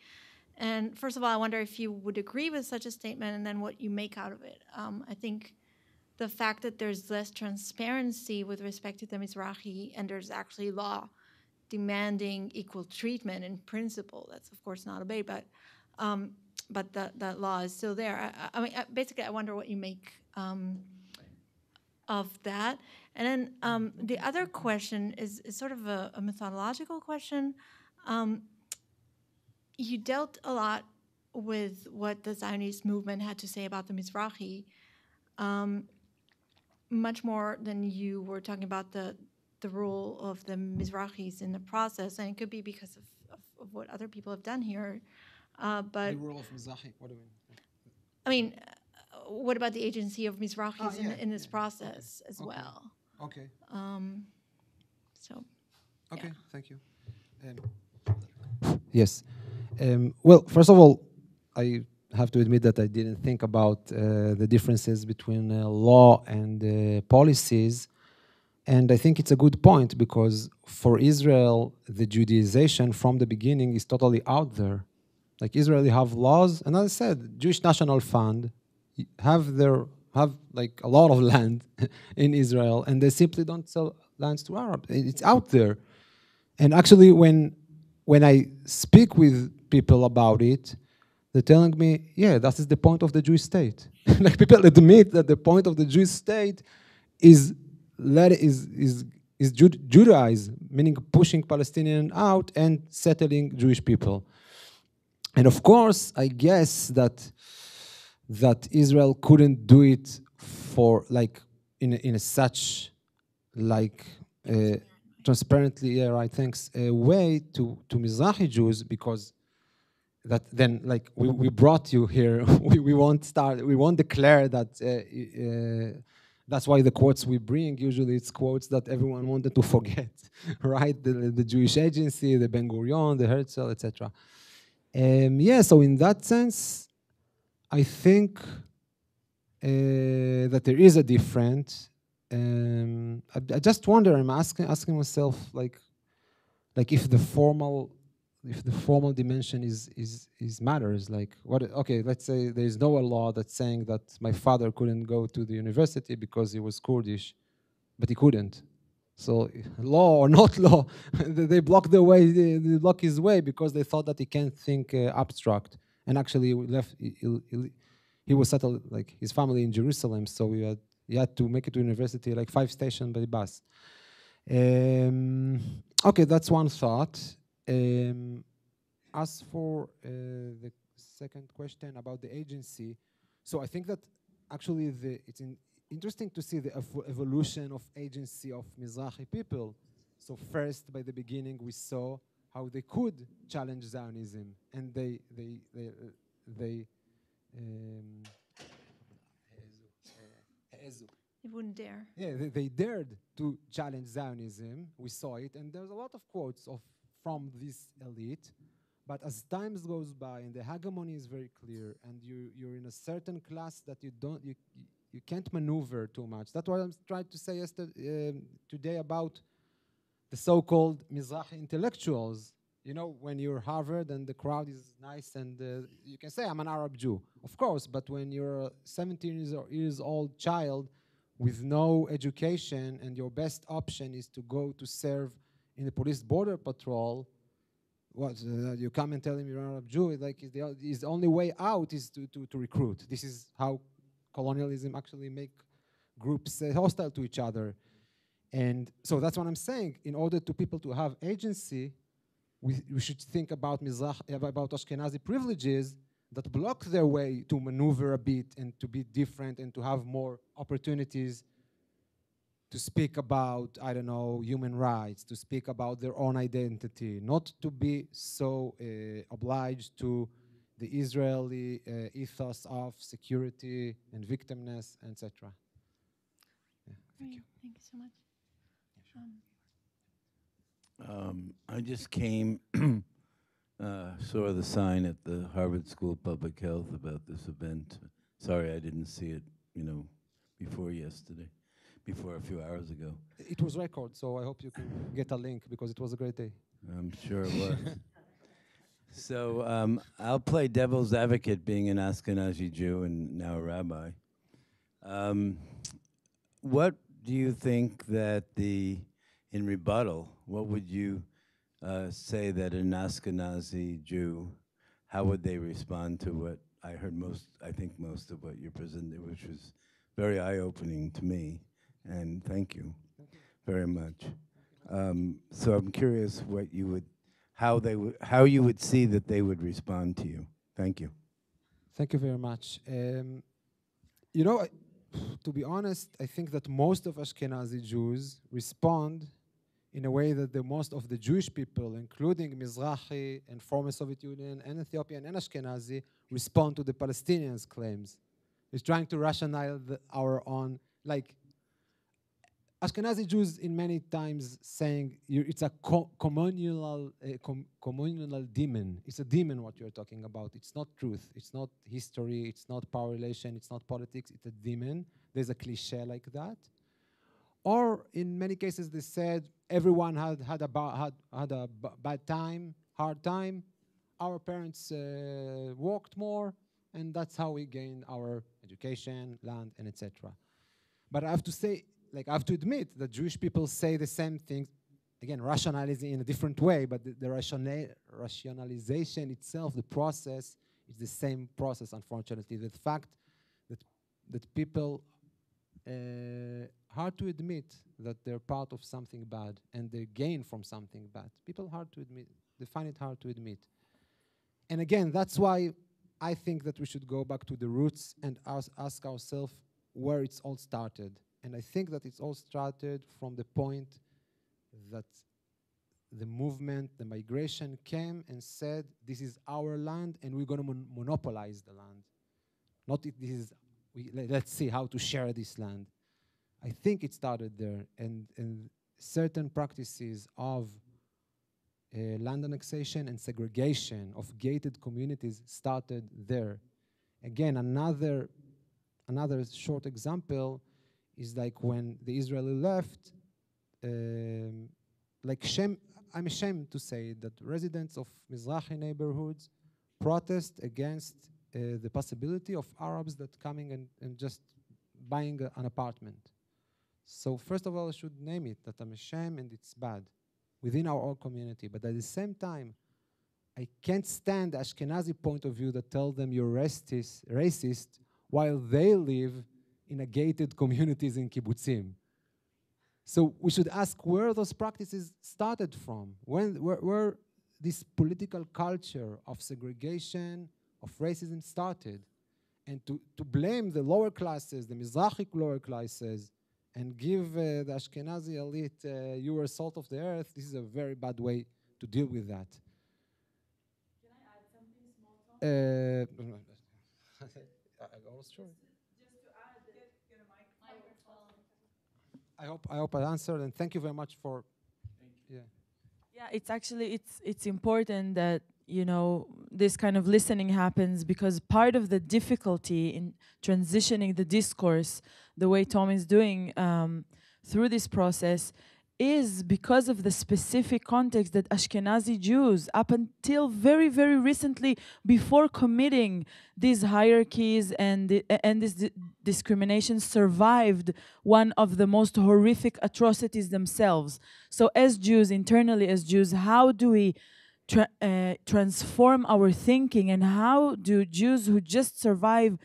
And first of all, I wonder if you would agree with such a statement, and then what you make out of it. I think the fact that there's less transparency with respect to the Mizrahi, and there's actually law demanding equal treatment in principle, that's of course not obeyed, but that law is still there. I mean, basically, I wonder what you make of that. And then the other question is sort of a methodological question. You dealt a lot with what the Zionist movement had to say about the Mizrahi, much more than you were talking about the role of the Mizrahis in the process. And it could be because of what other people have done here. But The role of Mizrahi, what do you mean? I mean, what about the agency of Mizrahis in this process as well? Okay. So. Okay, yeah. thank you. Yes. Well, first of all, I have to admit that I didn't think about the differences between law and policies. And I think it's a good point, because for Israel, the Judaization from the beginning is totally out there. Like Israeli have laws, and as I said, Jewish National Fund have like a lot of land in Israel, and they simply don't sell lands to Arabs. It's out there. And actually, when I speak with people about it, they're telling me, yeah, that is the point of the Jewish state. Like people admit that the point of the Jewish state is Judaize, meaning pushing Palestinians out and settling Jewish people. And of course, I guess that Israel couldn't do it for like in a such like transparently, yeah, right, thanks, way to Mizrahi Jews, because that then like we brought you here. we won't declare that. That's why the quotes we bring, usually it's quotes that everyone wanted to forget, right? The Jewish Agency, the Ben Gurion, the Herzl, etc. Yeah, so in that sense, I think that there is a difference. I just wonder, I'm asking myself, like if the formal if the formal dimension is matters. Like what? Okay, let's say there is no law that's saying that my father couldn't go to the university because he was Kurdish, but he couldn't. So law or not law, they block the way. They block his way because they thought that he can't think abstract. And actually, he left. He was settled, like his family in Jerusalem, so he had to make it to university like 5 stations by bus. Okay, that's one thought. As for the second question about the agency, so I think that actually it's interesting to see the evolution of agency of Mizrahi people. So first, by the beginning, we saw how they could challenge Zionism, and they wouldn't dare. Yeah, they dared to challenge Zionism. We saw it, and there's a lot of quotes from this elite. But as time goes by, and the hegemony is very clear, and you're in a certain class that you can't maneuver too much. That's what I'm trying to say today about the so-called Mizrahi intellectuals. You know, when you're Harvard and the crowd is nice, and you can say, I'm an Arab Jew, of course, but when you're a 17 years old child with no education and your best option is to go to serve in the police border patrol, what, you come and tell him you're an Arab Jew, like the only way out is to recruit. This is how colonialism actually make groups hostile to each other. And so that's what I'm saying. In order to people to have agency, we should think about Ashkenazi privileges that block their way to maneuver a bit and to be different and to have more opportunities to speak about, I don't know, human rights, to speak about their own identity, not to be so obliged to the Israeli ethos of security and victimness, etc. Yeah, thank you. Thank you so much. I just came, saw the sign at the Harvard School of Public Health about this event. Sorry I didn't see it, before yesterday, before a few hours ago. It was recorded, so I hope you can get a link because it was a great day. I'm sure it was. So I'll play devil's advocate, being an Ashkenazi Jew and now a rabbi. What do you think that in rebuttal, what would you say that an Ashkenazi Jew, how would they respond to what I heard I think most of what you presented, which was very eye-opening to me, and thank you very much. So I'm curious what you would, how you would see that they would respond to you. Thank you. Thank you very much. To be honest, I think that most of Ashkenazi Jews respond in a way that most of the Jewish people, including Mizrahi and former Soviet Union and Ethiopian and Ashkenazi, respond to the Palestinians' claims. It's trying to rationalize our own, like Ashkenazi Jews in many times saying it's a communal demon. It's a demon what you're talking about. It's not truth. It's not history. It's not power relation. It's not politics. It's a demon. There's a cliche like that. Or in many cases they said everyone had a bad time, hard time. Our parents worked more, and that's how we gained our education, land, and etc. But I have to say, I have to admit that Jewish people say the same things, again, rationalizing in a different way, but the rationalization itself, the process, is the same process, unfortunately. The fact that people hard to admit that they're part of something bad and they gain from something bad. People hard to admit, they find it hard to admit. And again, that's why I think that we should go back to the roots and ask ourselves where it's all started. And I think that it's all started from the point that the movement, the migration came and said, this is our land and we're going to monopolize the land. Not this is, let's see how to share this land. I think it started there, and certain practices of land annexation and segregation of gated communities started there. Again, another short example is like when the Israeli left, I'm ashamed to say that residents of Mizrahi neighborhoods protest against the possibility of Arabs that coming and just buying an apartment. So first of all, I should name it, that I'm ashamed and it's bad within our own community. But at the same time, I can't stand the Ashkenazi point of view that tells them you're racist while they live in a gated communities in kibbutzim. So we should ask where those practices started from, where this political culture of segregation, of racism started. And to blame the lower classes, the Mizrahi lower classes, and give the Ashkenazi elite, you are salt of the earth, this is a very bad way to deal with that. Can I add something small, Tom? I was sure. Just to add, get a microphone. I hope I answered, and thank you very much for. Yeah, it's actually it's important that this kind of listening happens, because part of the difficulty in transitioning the discourse the way Tom is doing through this process is because of the specific context that Ashkenazi Jews, up until very, very recently, before committing these hierarchies and this discrimination, survived one of the most horrific atrocities themselves. So as Jews, internally as Jews, how do we transform our thinking, and how do Jews who just survive,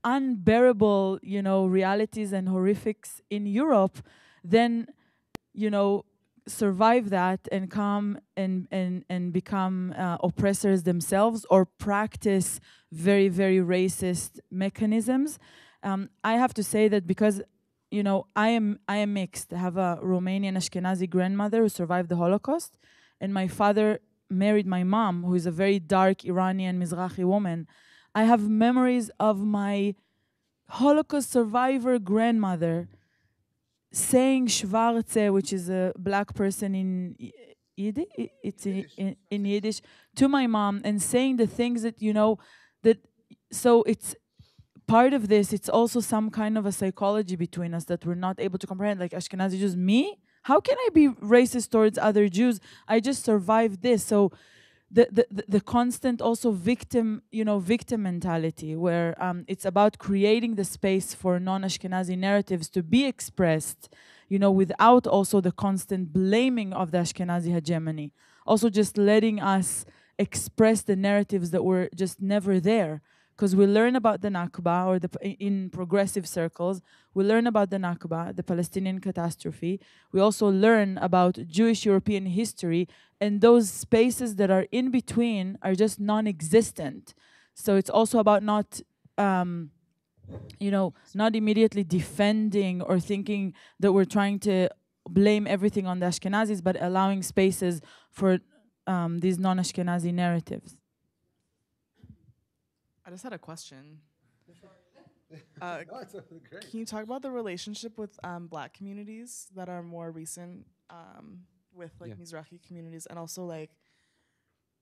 unbearable, realities and horrifics in Europe, then survive that and come and become oppressors themselves, or practice very, very racist mechanisms. I have to say that because I am mixed. I have a Romanian Ashkenazi grandmother who survived the Holocaust, and my father married my mom, who is a very dark Iranian Mizrahi woman. I have memories of my Holocaust survivor grandmother saying Schwarze, which is a black person in Yiddish, in Yiddish, to my mom, and saying the things that, so it's part of this, it's also some kind of a psychology between us that we're not able to comprehend, like Ashkenazi Jews, me? How can I be racist towards other Jews? I just survived this. So the constant also victim mentality, where it's about creating the space for non-Ashkenazi narratives to be expressed, without also the constant blaming of the Ashkenazi hegemony. Also just letting us express the narratives that were just never there. Because we learn about the Nakba, or in progressive circles, we learn about the Nakba, the Palestinian catastrophe. We also learn about Jewish European history, and those spaces that are in between are just non-existent. So it's also about not immediately defending or thinking that we're trying to blame everything on the Ashkenazis, but allowing spaces for these non-Ashkenazi narratives. I just had a question. Great. Can you talk about the relationship with Black communities that are more recent with Mizrahi communities, and also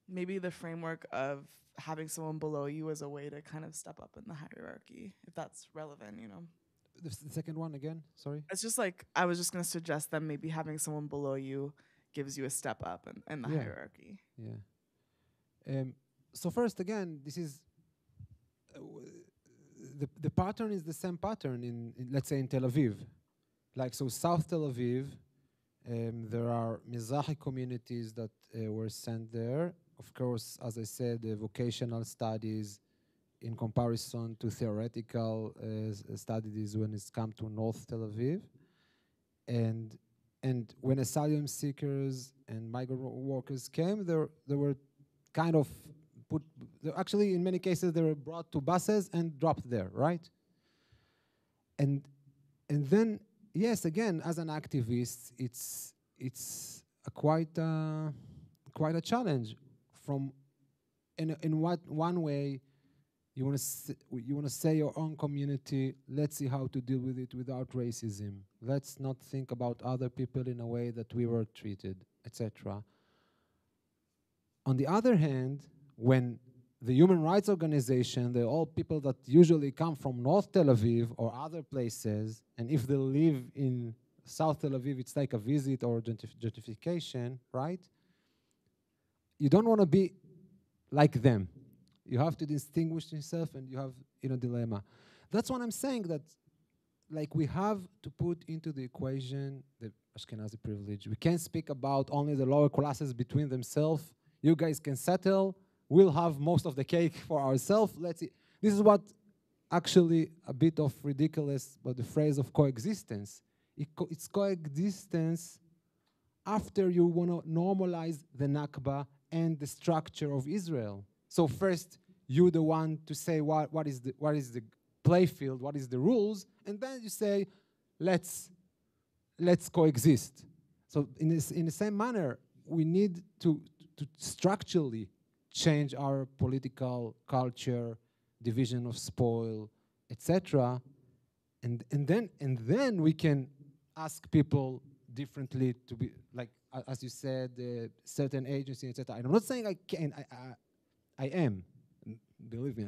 maybe the framework of having someone below you as a way to kind of step up in the hierarchy, if that's relevant, The second one again, sorry? It's just I was just going to suggest that maybe having someone below you gives you a step up in the hierarchy. Yeah. So first, again, this is the pattern is the same pattern in let's say in Tel Aviv. So South Tel Aviv, there are Mizrahi communities that were sent there. Of course, as I said, vocational studies in comparison to theoretical studies when it's come to North Tel Aviv. And when asylum seekers and migrant workers came, they were kind of actually, in many cases, they were brought to buses and dropped there, right? And then, yes, again, as an activist, it's quite a challenge. From in what one way you want to say your own community, let's see how to deal with it without racism. Let's not think about other people in a way that we were treated, etc. On the other hand, when the human rights organization, they're all people that usually come from North Tel Aviv or other places, and if they live in South Tel Aviv, it's like a visit or gentrification, right? You don't want to be like them. You have to distinguish yourself, and you have in a dilemma. That's what I'm saying, that like we have to put into the equation the Ashkenazi privilege. We can't speak about only the lower classes between themselves. You guys can settle. We'll have most of the cake for ourselves. Let's see. This is what actually a bit of ridiculous, but the phrase of coexistence. It's coexistence after you want to normalize the Nakba and the structure of Israel. So first, you're the one to say what is the play field, what is the rules, and then you say, let's coexist. So in the same manner, we need to structurally change our political culture, division of spoil, etc. And then we can ask people differently to be like, as you said, certain agency, etc. I'm not saying I can. I am. Believe me,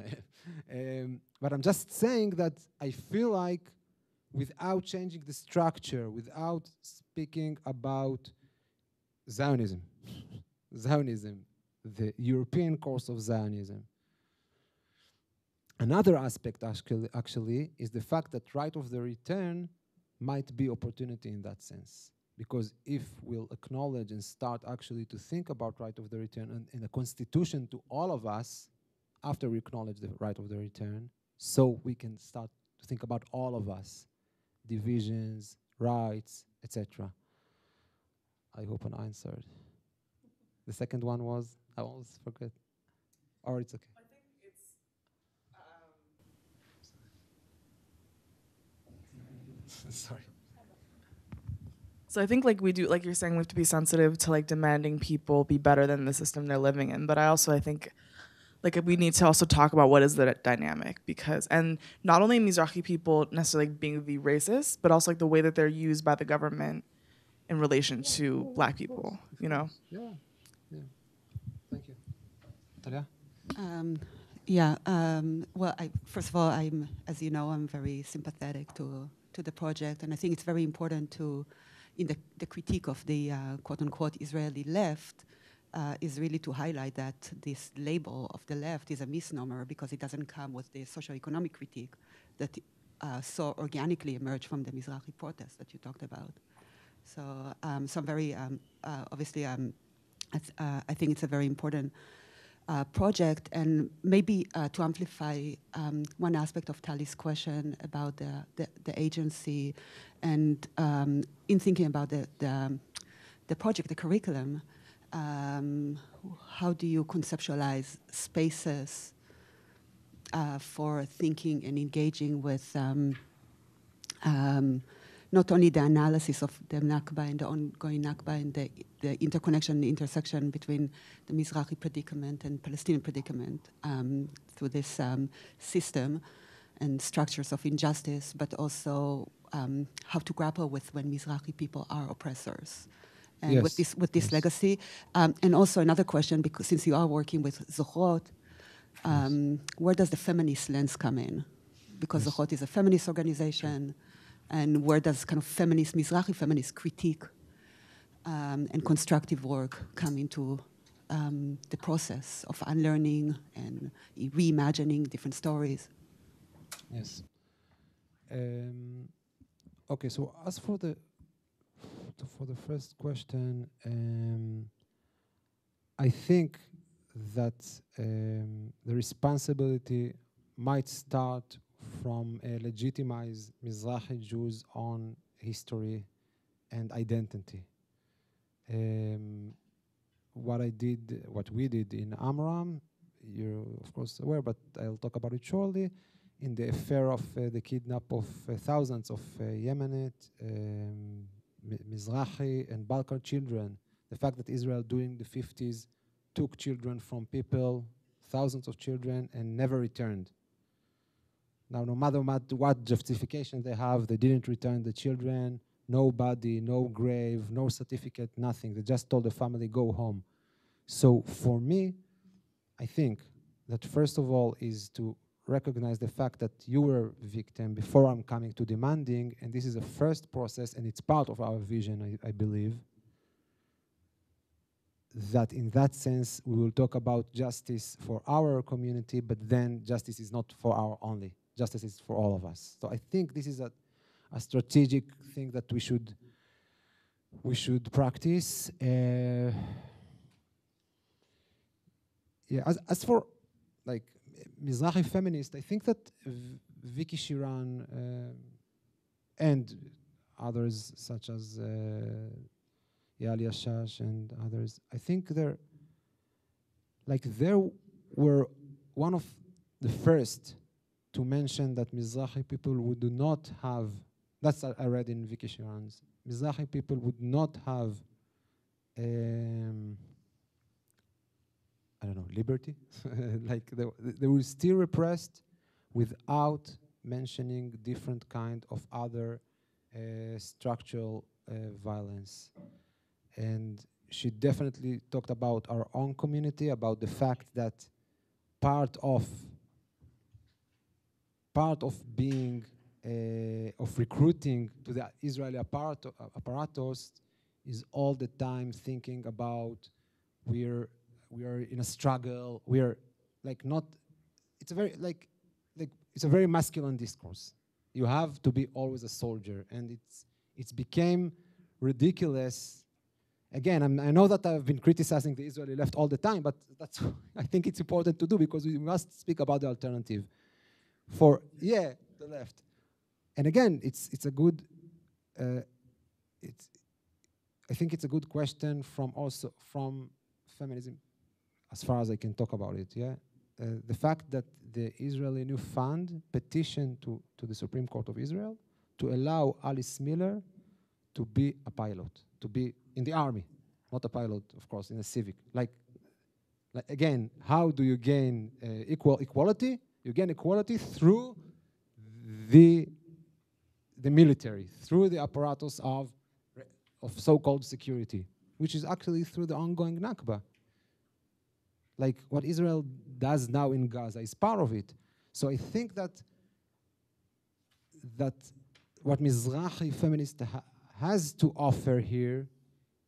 I am. But I'm just saying that I feel like without changing the structure, without speaking about Zionism, the European course of Zionism. Another aspect actually is the fact that right of the return might be opportunity in that sense. Because if we'll acknowledge and start actually to think about right of the return and a constitution to all of us, after we acknowledge the right of the return, so we can start to think about all of us, divisions, rights, etc. I hope I answered. The second one was, I always forget. Or it's okay. I think it's Sorry. So I think like we do, like you're saying, we have to be sensitive to like demanding people be better than the system they're living in. But I think like we need to also talk about what is the dynamic, because, and not only Mizrahi people necessarily being the racist, but also like the way that they're used by the government in relation to Black people, you know? Yeah. Thank you. Talia? Well, first of all, as you know, I'm very sympathetic to the project, and I think it's very important to, in the critique of the quote-unquote Israeli left, is really to highlight that this label of the left is a misnomer, because it doesn't come with the socio-economic critique that so organically emerged from the Mizrahi protests that you talked about. So, I'm very, obviously, I think it's a very important project, and maybe to amplify one aspect of Tali's question about the agency, and in thinking about the project, the curriculum, how do you conceptualize spaces for thinking and engaging with not only the analysis of the Nakba and the ongoing Nakba and the interconnection, the intersection between the Mizrahi predicament and Palestinian predicament through this system and structures of injustice, but also how to grapple with when Mizrahi people are oppressors. And yes. with this legacy. And also another question, because since you are working with Zohrot, where does the feminist lens come in? Because Zohrot is a feminist organization, and where does kind of feminist, Mizrahi feminist critique and constructive work come into the process of unlearning and reimagining different stories? Yes. Okay, so as for the first question, I think that the responsibility might start from legitimize Mizrahi Jews' own history and identity. What we did in Amram, you're of course aware, but I'll talk about it shortly, in the affair of the kidnap of thousands of Yemenite, Mizrahi and Balkan children. The fact that Israel during the 50s took children from people, thousands of children, and never returned. Now, no matter what justification they have, they didn't return the children, no body, no grave, no certificate, nothing. They just told the family, go home. So for me, I think that first of all is to recognize the fact that you were a victim before I'm coming to demanding, and this is a first process, and it's part of our vision, I believe, that in that sense we will talk about justice for our community, but then justice is not for our only. Justice is for all of us. So I think this is a strategic thing that we should practice. Yeah, as for like Mizrahi feminists, I think that Vicky Shiran and others such as Yali Ashash and others, I think they were one of the first to mention that Mizrahi people would not have, that's I read in Vicky Shiran's, Mizrahi people would not have I don't know, liberty. Like they were still repressed without mentioning different kind of other structural violence. And she definitely talked about our own community, about the fact that part of being, of recruiting to the Israeli apparatus is all the time thinking about we are in a struggle. We are like not. It's a very it's a very masculine discourse. You have to be always a soldier, and it's became ridiculous. Again, I know that I've been criticizing the Israeli left all the time, but that's I think it's important to do because we must speak about the alternative. For the left, and again, it's a good. I think it's a good question from feminism. As far as I can talk about it, the fact that the Israeli New Fund petitioned to the Supreme Court of Israel to allow Alice Miller to be a pilot, to be in the army, not a pilot, of course, in a civic. Like again, how do you gain equality? You gain equality through the military, through the apparatus of so-called security, which is actually through the ongoing Nakba. Like what Israel does now in Gaza is part of it. So I think that what Mizrahi feminist has to offer here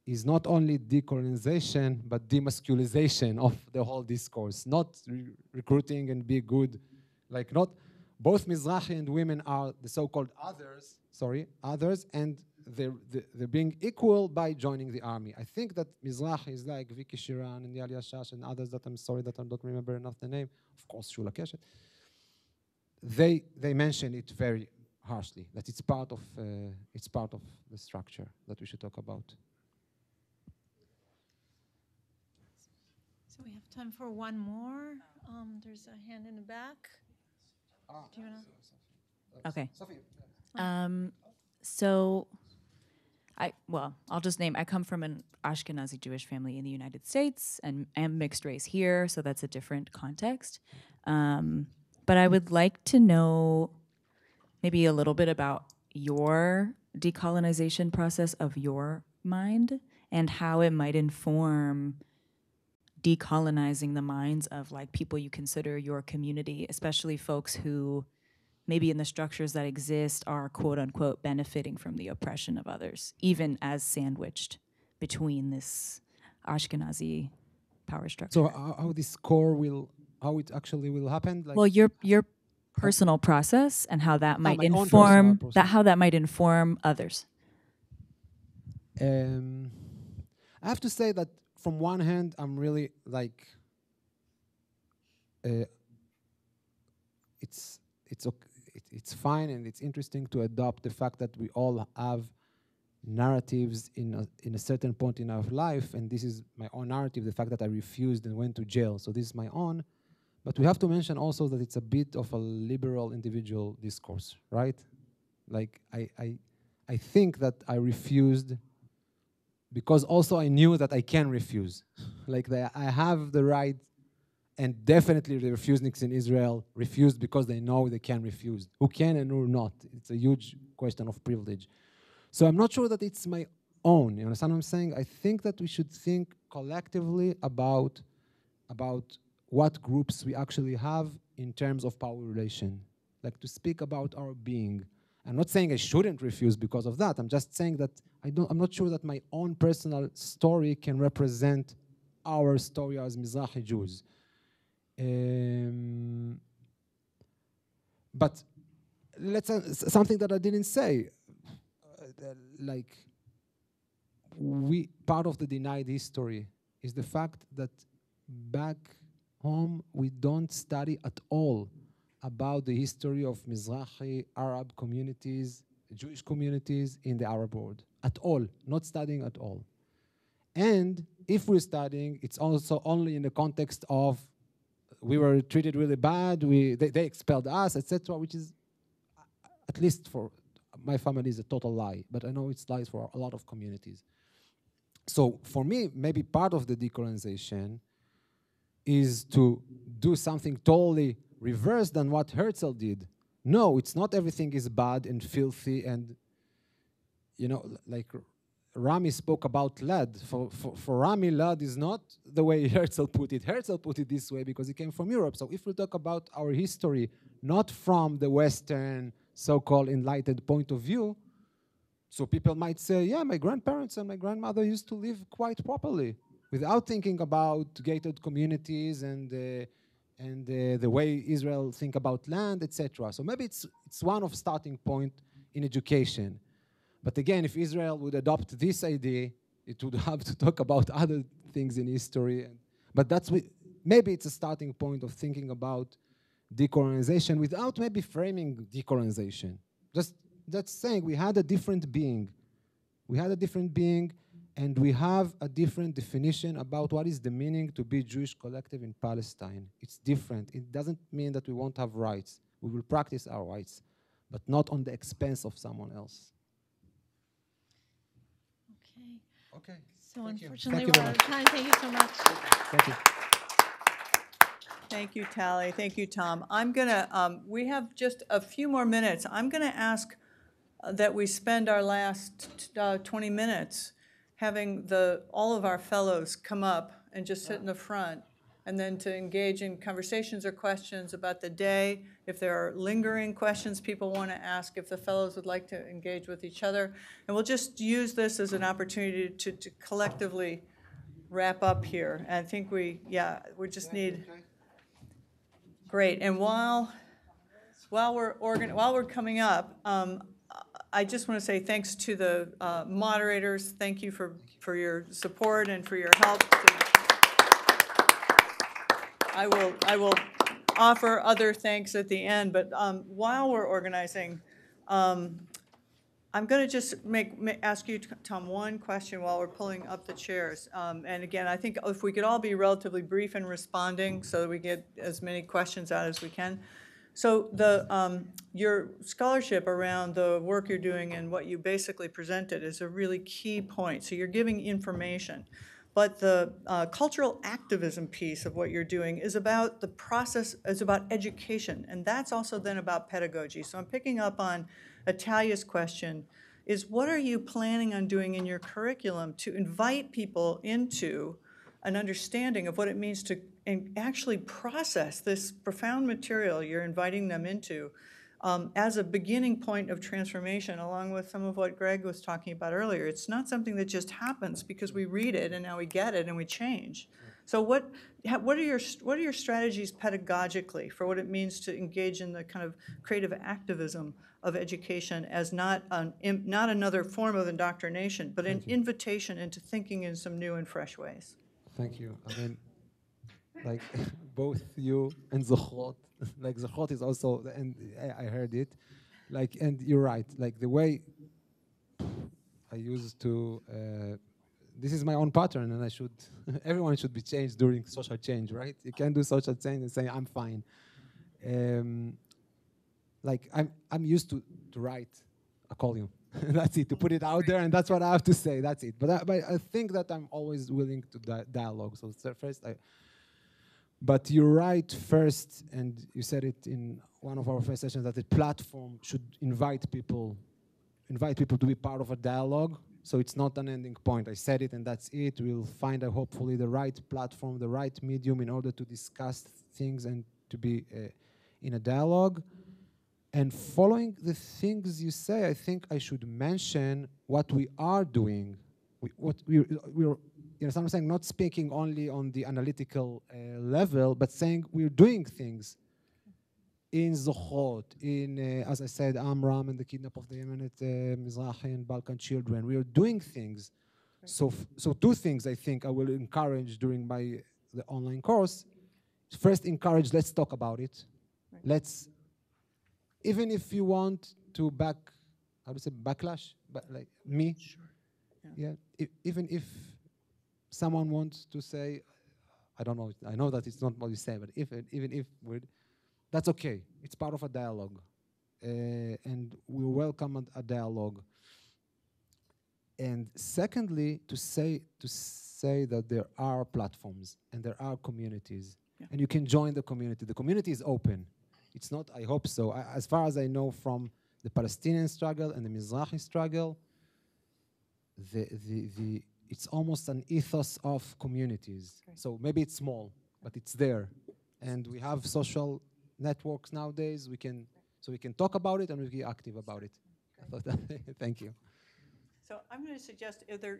is not only decolonization, but demasculization of the whole discourse, not recruiting and be good. Like not, both Mizrahi and women are the so-called others, and they're being equal by joining the army. I think that Mizrahi is like Vicky Shiran and Yali Ashash and others that I'm sorry that I don't remember enough the name, of course Shula Keshet. They mention it very harshly, that it's part of the structure that we should talk about. So we have time for one more. There's a hand in the back. Do you want to? Okay. So, I'll just name, I come from an Ashkenazi Jewish family in the United States and am mixed race here, so that's a different context. But I would like to know maybe a little bit about your decolonization process of your mind and how it might inform decolonizing the minds of like people you consider your community, especially folks who maybe in the structures that exist are quote unquote benefiting from the oppression of others, even as sandwiched between this Ashkenazi power structure. So how this core how it actually will happen? Like well, your personal process and how that might how that might inform others. I have to say that from one hand, I'm really like it's fine and it's interesting to adopt the fact that we all have narratives in a certain point in our life, and this is my own narrative, the fact that I refused and went to jail. So this is my own. But we have to mention also that it's a bit of a liberal individual discourse, right? Like I think that I refused because also I knew that I can refuse. Like I have the right, and definitely the refuseniks in Israel refused because they know they can refuse. Who can and who not? It's a huge question of privilege. So I'm not sure that it's my own. You understand what I'm saying? I think that we should think collectively about what groups we actually have in terms of power relation, like to speak about our being. I'm not saying I shouldn't refuse because of that. I'm just saying that I'm not sure that my own personal story can represent our story as Mizrahi Jews. But let's something that I didn't say, like part of the denied history is the fact that back home we don't study at all about the history of Mizrahi Arab communities, Jewish communities in the Arab world at all, not studying at all. And if we're studying, it's also only in the context of we were treated really bad, they expelled us, etc., which is, at least for my family, is a total lie. But I know it's lies for a lot of communities. So for me, maybe part of the decolonization is to do something totally reverse than what Herzl did. No, it's not everything is bad and filthy and, you know, like Rami spoke about lead. For Rami, lead is not the way Herzl put it. Herzl put it this way because he came from Europe. So if we talk about our history, not from the Western so-called enlightened point of view, so people might say, yeah, my grandparents and my grandmother used to live quite properly without thinking about gated communities and the way Israel think about land, etc. So maybe it's one of starting point in education. But again, if Israel would adopt this idea, it would have to talk about other things in history. But maybe it's a starting point of thinking about decolonization without maybe framing decolonization. Just saying we had a different being. We had a different being, and we have a different definition about what is the meaning to be Jewish collective in Palestine. It's different. It doesn't mean that we won't have rights. We will practice our rights, but not on the expense of someone else. Okay. Okay. So Thank you. unfortunately, Thank you we're very out of time. Thank you so much. Thank you. Thank you, Tali. Thank you, Tom. I'm gonna, we have just a few more minutes. I'm gonna ask that we spend our last 20 minutes having all of our fellows come up and just sit in the front, and then to engage in conversations or questions about the day. If there are lingering questions people want to ask, if the fellows would like to engage with each other. And we'll just use this as an opportunity to collectively wrap up here. And I think we just need, great. And while we're coming up, I just want to say thanks to the moderators. Thank you for your support and for your help. I will offer other thanks at the end, but while we're organizing, I'm going to just ask you, Tom, one question while we're pulling up the chairs. And again, I think if we could all be relatively brief in responding so that we get as many questions out as we can. So your scholarship around the work you're doing and what you basically presented is a really key point. So you're giving information. But the cultural activism piece of what you're doing is about the process, is about education, and that's also then about pedagogy. So I'm picking up on Atalia's question, is what are you planning on doing in your curriculum to invite people into an understanding of what it means to actually process this profound material you're inviting them into as a beginning point of transformation, along with some of what Greg was talking about earlier. It's not something that just happens because we read it and now we get it and we change. So what are your strategies pedagogically for what it means to engage in the kind of creative activism of education as not another form of indoctrination, but an invitation into thinking in some new and fresh ways? Thank you. I mean, like both you and Zohrot, like Zohrot is also, and I heard it, like, and you're right, like the way I used to, this is my own pattern, and I should, everyone should be changed during social change, right? You can't do social change and say, I'm fine. Like, I'm used to write a column. That's it, to put it out there, and that's what I have to say, that's it. But I think that I'm always willing to dialogue. So first, but you're right first, and you said it in one of our first sessions, that the platform should invite people to be part of a dialogue. So it's not an ending point. I said it and that's it. We'll find hopefully the right platform, the right medium in order to discuss things and to be in a dialogue. And following the things you say, I think I should mention what we are doing. We're you know, I'm saying not speaking only on the analytical level, but saying we're doing things in Zohot, in, as I said, Amram and the kidnap of the Yemenite Mizrahi and Balkan children. We are doing things. So two things I think I will encourage during the online course. First, encourage, let's talk about it. Right. Let's, even if you want to backlash, but like me, Sure. Yeah, even if someone wants to say, I don't know, I know that it's not what you say, but even if that's okay. It's part of a dialogue, and we welcome a dialogue. And secondly, to say that there are platforms and there are communities, and you can join the community. The community is open. It's not, I hope so. As far as I know from the Palestinian struggle and the Mizrahi struggle, it's almost an ethos of communities. Okay. So maybe it's small, but it's there. And we have social networks nowadays. We can talk about it and we be active about it. Okay. Thank you. So I'm going to suggest, if there,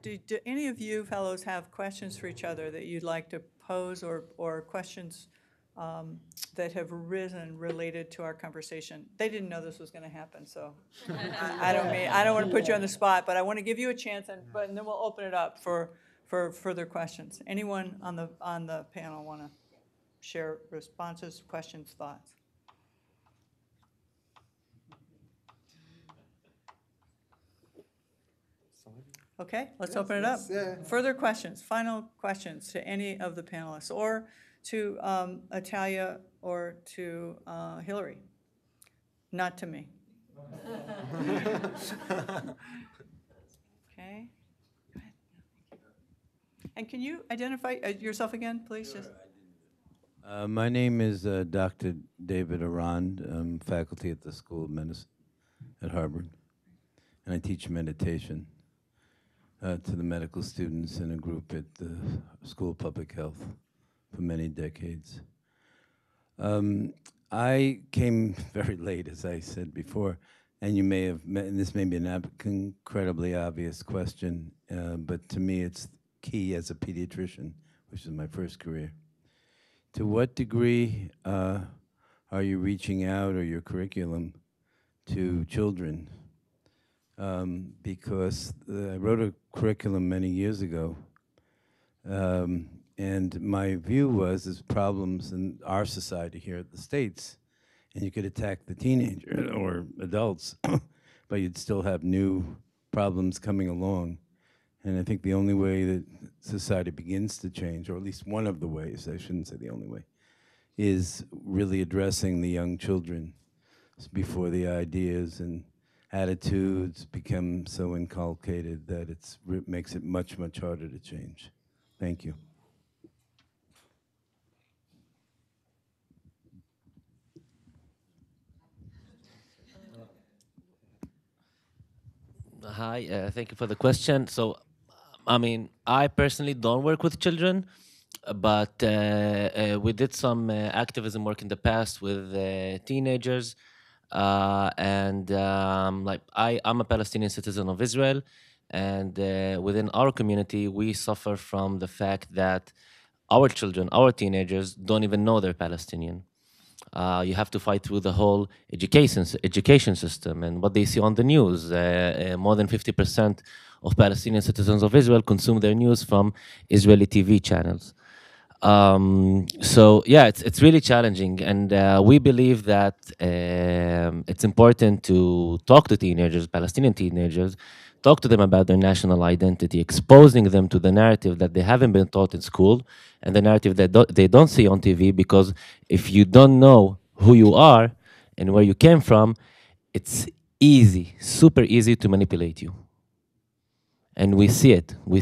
do any of you fellows have questions for each other that you'd like to pose, or questions that have arisen related to our conversation? They didn't know this was going to happen, so I don't want to put you on the spot, but I want to give you a chance, and then we'll open it up for further questions. Anyone on the panel want to share responses, questions, thoughts? Okay, let's open it up. Further questions, final questions to any of the panelists, or to Atalia, or to Hillary. Not to me. Okay. Go ahead. And can you identify yourself again, please? Sure, my name is Dr. David Arand. I'm faculty at the School of Medicine at Harvard, and I teach meditation to the medical students in a group at the School of Public Health for many decades. I came very late, as I said before, and you may have met, and this may be an incredibly obvious question, but to me it's key as a pediatrician, which is my first career. To what degree are you reaching out, or your curriculum, to children? Because I wrote a curriculum many years ago, and my view was there's problems in our society here at the States, and you could attack the teenager or adults, but you'd still have new problems coming along. And I think the only way that society begins to change, or at least one of the ways, I shouldn't say the only way, is really addressing the young children before the ideas and attitudes become so inculcated that it makes it much, much harder to change. Thank you. Hi, thank you for the question. So, I mean, I personally don't work with children, but we did some activism work in the past with teenagers. Like I'm a Palestinian citizen of Israel, and within our community, we suffer from the fact that our children, our teenagers, don't even know they're Palestinian. You have to fight through the whole education system and what they see on the news. More than 50% of Palestinian citizens of Israel consume their news from Israeli TV channels. So yeah, it's really challenging, and we believe that it's important to talk to teenagers, Palestinian teenagers, talk to them about their national identity, exposing them to the narrative that they haven't been taught in school and the narrative that they don't see on TV, because if you don't know who you are and where you came from, it's easy, super easy to manipulate you. And we see it. In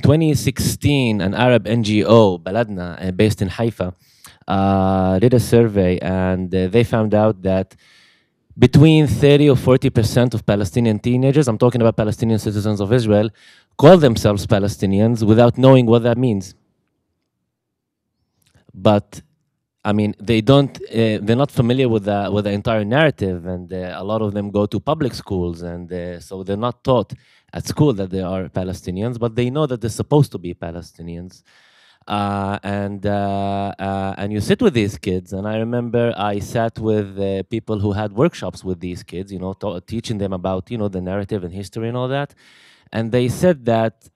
2016, an Arab NGO, Baladna, based in Haifa, did a survey, and they found out that between 30 or 40% of Palestinian teenagers, I'm talking about Palestinian citizens of Israel, call themselves Palestinians without knowing what that means. but I mean, they don't. They're not familiar with the entire narrative, and a lot of them go to public schools, and so they're not taught at school that they are Palestinians, but they know that they're supposed to be Palestinians. And you sit with these kids, and I remember I sat with people who had workshops with these kids, you know, teaching them about, you know, the narrative and history and all that, and they said that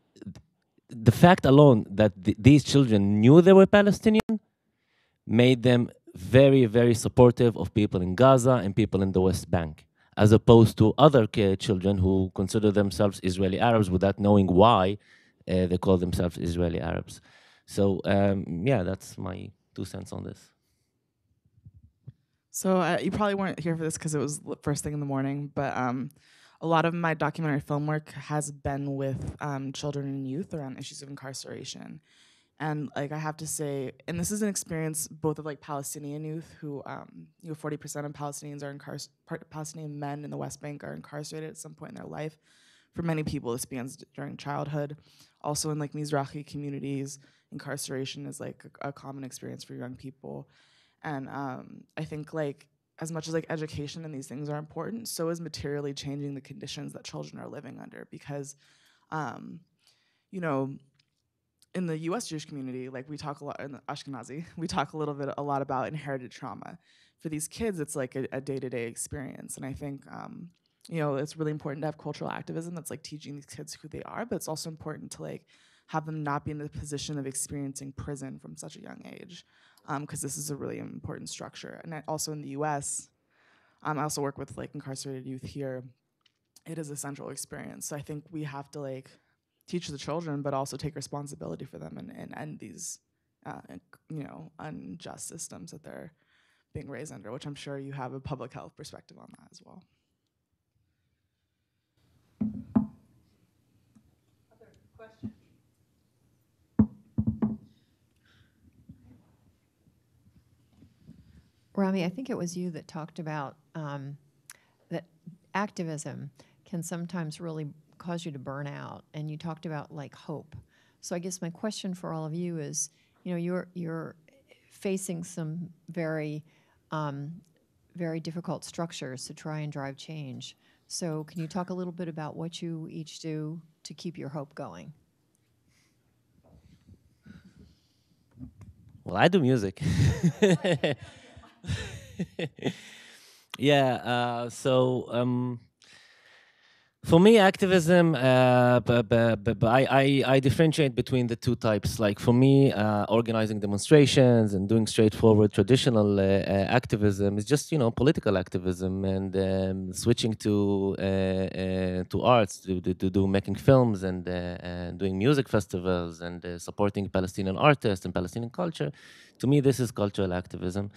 the fact alone that these children knew they were Palestinian made them very, very supportive of people in Gaza and people in the West Bank, as opposed to other children who consider themselves Israeli Arabs without knowing why they call themselves Israeli Arabs. So yeah, that's my 2 cents on this. So you probably weren't here for this because it was first thing in the morning, but a lot of my documentary film work has been with children and youth around issues of incarceration. And like I have to say, and this is an experience both of like Palestinian youth who, 40% of Palestinians are Palestinian men in the West Bank are incarcerated at some point in their life. For many people, this begins during childhood. Also in like Mizrahi communities, incarceration is like a common experience for young people. And I think like as much as like education and these things are important, so is materially changing the conditions that children are living under. Because, in the U.S. Jewish community, like we talk a lot, in the Ashkenazi, we talk a lot about inherited trauma. For these kids, it's like a day-to-day experience. And I think, it's really important to have cultural activism that's like teaching these kids who they are, but it's also important to like have them not be in the position of experiencing prison from such a young age, because this is a really important structure. And also in the U.S., I also work with like incarcerated youth here. It is a central experience. So I think we have to like teach the children, but also take responsibility for them and end these, unjust systems that they're being raised under, which I'm sure you have a public health perspective on that as well. Other questions? Rami, I think it was you that talked about that activism can sometimes really cause you to burn out, and you talked about like hope. So I guess my question for all of you is, you're facing some very, very difficult structures to try and drive change. So can you talk a little bit about what you each do to keep your hope going? Well, I do music. Yeah, for me, activism, I differentiate between the two types. Like for me, organizing demonstrations and doing straightforward traditional activism is just, political activism, and switching to arts, to do making films and doing music festivals and supporting Palestinian artists and Palestinian culture. To me, this is cultural activism.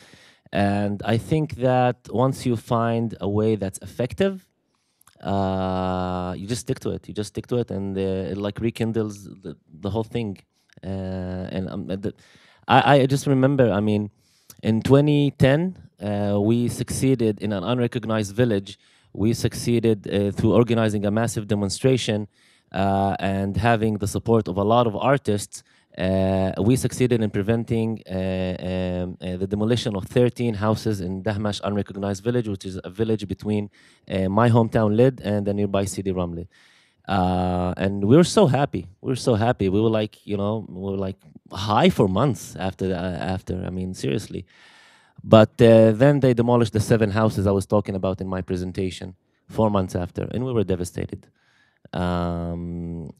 And I think that once you find a way that's effective, you just stick to it. You just stick to it, and it like rekindles the whole thing. I just remember, I mean, in 2010, we succeeded in an unrecognized village. We succeeded through organizing a massive demonstration and having the support of a lot of artists. We succeeded in preventing the demolition of 13 houses in Dahmash unrecognized village, which is a village between my hometown Lid and the nearby city Ramle. And we were so happy. We were so happy. We were like, we were like high for months after. I mean, seriously. But then they demolished the 7 houses I was talking about in my presentation 4 months after, and we were devastated. And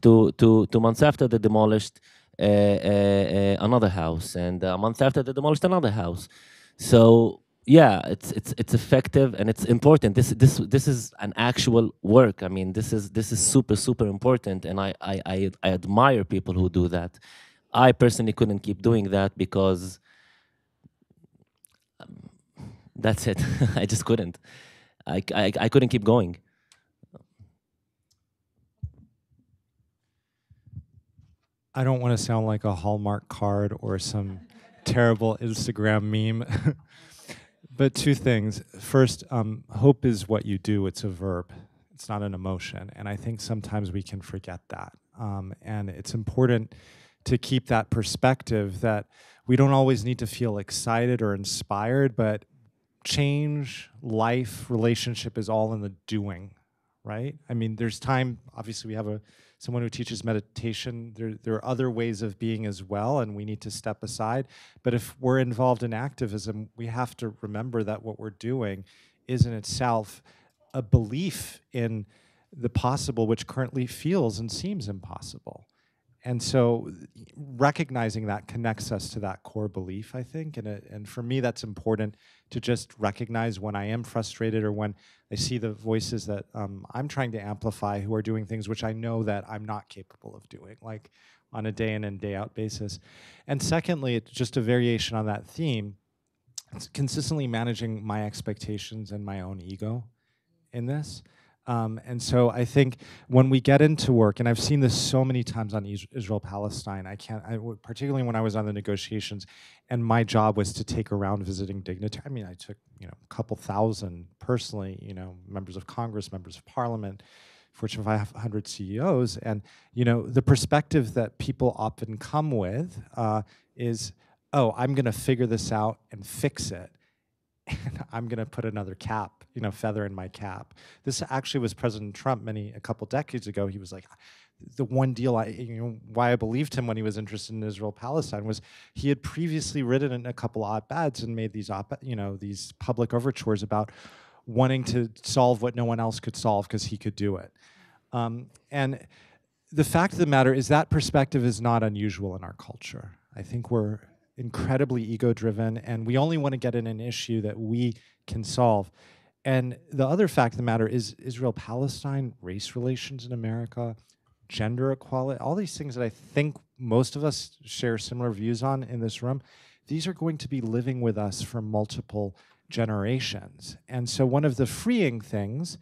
2 months after, they demolished another house, and a month after, they demolished another house. So yeah, it's effective and it's important. This is an actual work. I mean, this is super important, and I admire people who do that. I personally couldn't keep doing that because that's it. I just couldn't. I couldn't keep going. I don't want to sound like a Hallmark card or some terrible Instagram meme, but 2 things. First, hope is what you do. It's a verb. It's not an emotion. And I think sometimes we can forget that. And it's important to keep that perspective that we don't always need to feel excited or inspired, but change, life, relationship is all in the doing, right? I mean, there's time, obviously we have someone who teaches meditation. There are other ways of being as well, and we need to step aside. But if we're involved in activism, we have to remember that what we're doing is in itself a belief in the possible, which currently feels and seems impossible. And so recognizing that connects us to that core belief, I think. And for me, that's important to just recognize when I am frustrated or when I see the voices that I'm trying to amplify who are doing things which I know that I'm not capable of doing, like on a day in and day out basis. And secondly, it's just a variation on that theme. It's consistently managing my expectations and my own ego in this. And so I think when we get into work, and I've seen this so many times on Israel-Palestine, particularly when I was on the negotiations, and my job was to take around visiting dignitaries. I mean, I took a couple thousand personally, members of Congress, members of Parliament, Fortune 500 CEOs, and the perspective that people often come with is, oh, I'm going to figure this out and fix it. And I'm going to put another cap, feather in my cap. This actually was President Trump a couple decades ago. He was like, the one deal why I believed him when he was interested in Israel-Palestine was he had previously written in a couple op-eds and made these these public overtures about wanting to solve what no one else could solve because he could do it. And the fact of the matter is that perspective is not unusual in our culture. I think we're incredibly ego-driven, and we only want to get in an issue that we can solve. And the other fact of the matter is Israel-Palestine, race relations in America, gender equality, all these things that I think most of us share similar views on in this room, these are going to be living with us for multiple generations. And so one of the freeing things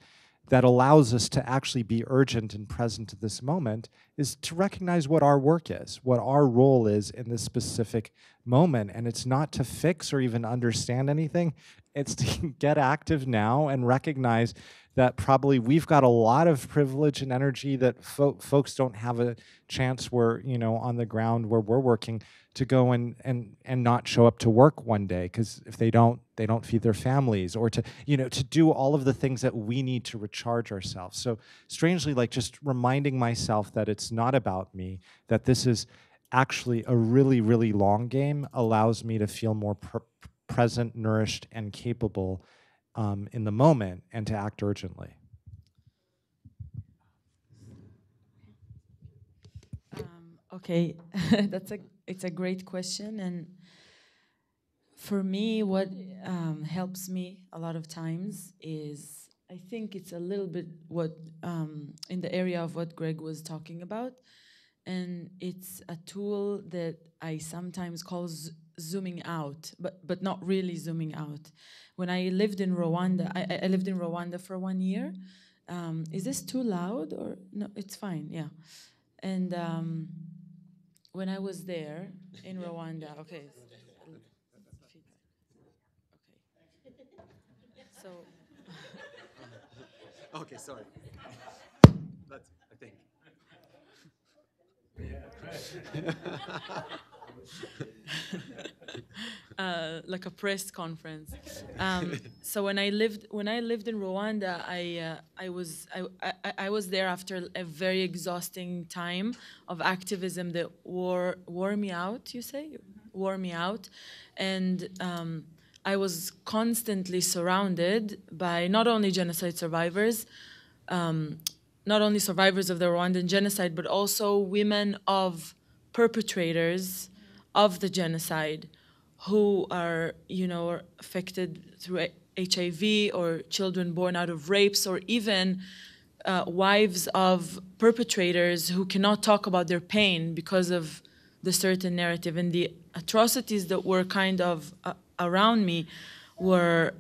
that allows us to actually be urgent and present at this moment is to recognize what our work is, what our role is in this specific moment. And it's not to fix or even understand anything. It's to get active now and recognize that probably we've got a lot of privilege and energy that folks don't have a chance where, on the ground where we're working to go and not show up to work one day, because if they don't feed their families, or to do all of the things that we need to recharge ourselves. So strangely, like just reminding myself that it's not about me, that this is actually a really, really long game, allows me to feel more present, nourished, and capable in the moment, and to act urgently. Okay, it's a great question, and for me, what helps me a lot of times is, I think it's a little bit what in the area of what Greg was talking about, and it's a tool that I sometimes call zooming out, but not really zooming out. When I lived in Rwanda, I lived in Rwanda for 1 year. Is this too loud or no? It's fine, yeah. And when I was there in Rwanda, okay. So. Okay, sorry. That's, I think. Like a press conference. So when I lived in Rwanda, I was there after a very exhausting time of activism that wore me out. You say, wore me out, and I was constantly surrounded by not only genocide survivors, not only survivors of the Rwandan genocide, but also women of perpetrators of the genocide, who are, affected through HIV, or children born out of rapes, or even wives of perpetrators who cannot talk about their pain because of the certain narrative. And the atrocities that were kind of around me were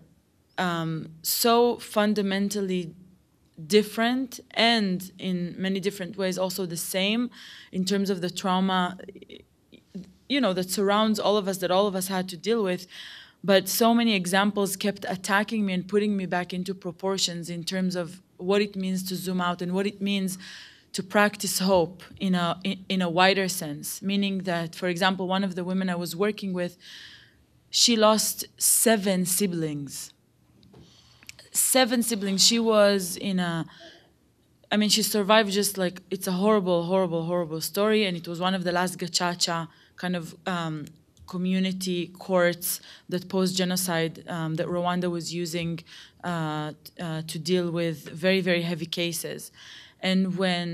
so fundamentally different, and in many different ways also the same in terms of the trauma that surrounds all of us, that all of us had to deal with. But so many examples kept attacking me and putting me back into proportions in terms of what it means to zoom out and what it means to practice hope in a wider sense, meaning that, for example, one of the women I was working with, she lost 7 siblings. 7 siblings. She was she survived just like, it's a horrible, horrible, horrible story, and it was one of the last gacaca kind of community courts that post-genocide that Rwanda was using to deal with very, very heavy cases. And when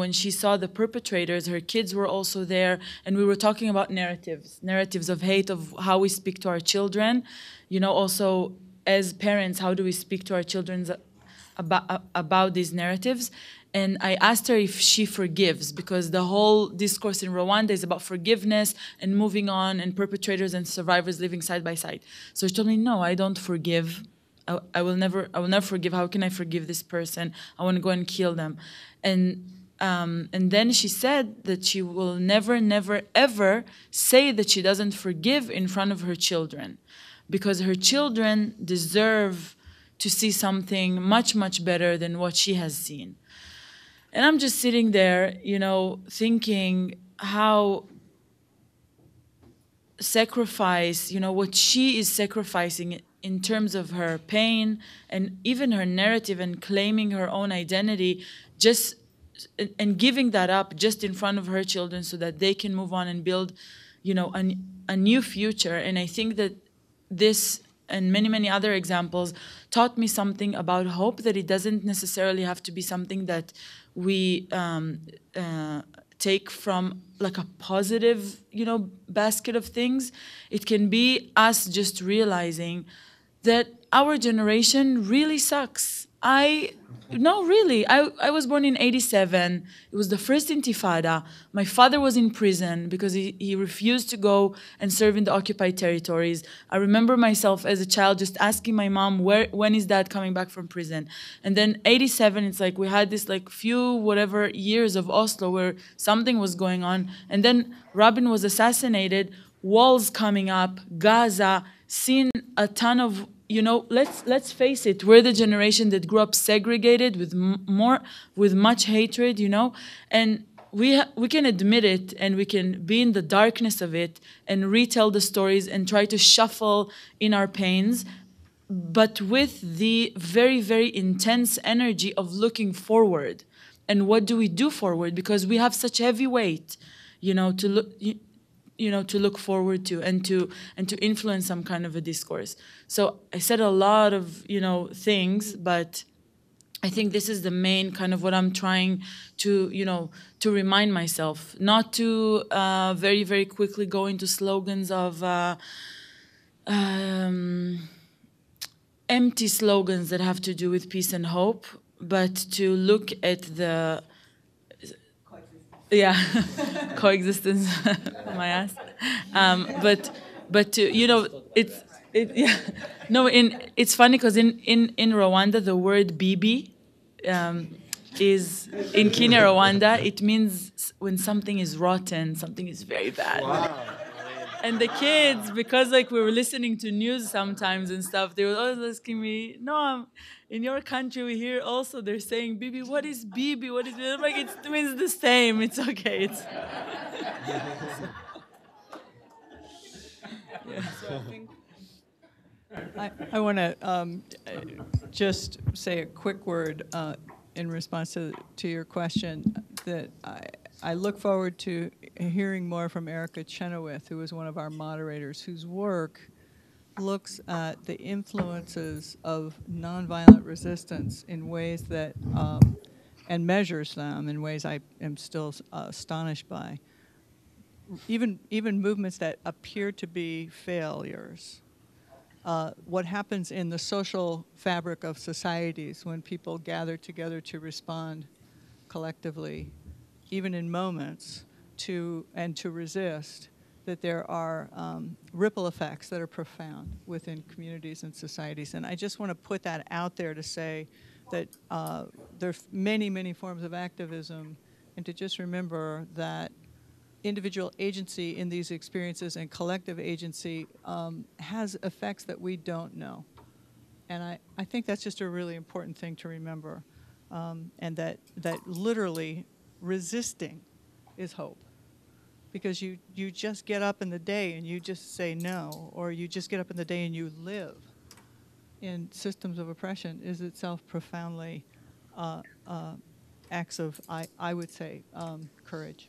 when she saw the perpetrators, her kids were also there, and we were talking about narratives of hate, of how we speak to our children. Also as parents, how do we speak to our children about these narratives? And I asked her if she forgives, because the whole discourse in Rwanda is about forgiveness and moving on, and perpetrators and survivors living side by side. So she told me, no, I don't forgive. I will never forgive. How can I forgive this person? I want to go and kill them. And then she said that she will never, never, ever say that she doesn't forgive in front of her children, because her children deserve to see something much, much better than what she has seen. And I'm just sitting there, thinking how sacrifice, what she is sacrificing in terms of her pain and even her narrative and claiming her own identity, and giving that up just in front of her children so that they can move on and build, a new future. And I think that this and many, many other examples taught me something about hope, that it doesn't necessarily have to be something that we take from like a positive, basket of things. It can be us just realizing that our generation really sucks. No, really. I was born in 87. It was the first Intifada. My father was in prison because he refused to go and serve in the occupied territories. I remember myself as a child just asking my mom, when is dad coming back from prison? And then 87, it's like we had this like few whatever years of Oslo where something was going on. And then Rabin was assassinated, walls coming up, Gaza, seen a ton of, let's face it, we're the generation that grew up segregated with much hatred, and we can admit it, and we can be in the darkness of it and retell the stories and try to shuffle in our pains, but with the very, very intense energy of looking forward. And what do we do forward? Because we have such heavy weight, to look forward to and to influence some kind of a discourse. So I said a lot of, things, but I think this is the main kind of what I'm trying to, to remind myself, not to very, very quickly go into slogans of empty slogans that have to do with peace and hope, but to look at the coexistence. My ass. But to, it's funny because in Rwanda the word bibi is in Kenya, Rwanda, it means when something is rotten, something is very bad. Wow. And the kids, because like we were listening to news sometimes and stuff, they were always asking me, no, in your country we hear also they're saying bibi. What is bibi? What is bibi? I'm like, it means the same. It's okay. It's So I want to just say a quick word in response to your question, that I look forward to hearing more from Erica Chenoweth, who is one of our moderators, whose work looks at the influences of nonviolent resistance in ways that, and measures them in ways I am still astonished by. Even movements that appear to be failures. What happens in the social fabric of societies when people gather together to respond collectively, even in moments, to resist, that there are ripple effects that are profound within communities and societies. And I just want to put that out there to say that there's many, many forms of activism, and to just remember that individual agency in these experiences and collective agency has effects that we don't know. And I think that's just a really important thing to remember. and that literally resisting is hope. Because you just get up in the day and you just say no, or you just get up in the day and you live in systems of oppression is itself profoundly acts of, I would say, courage.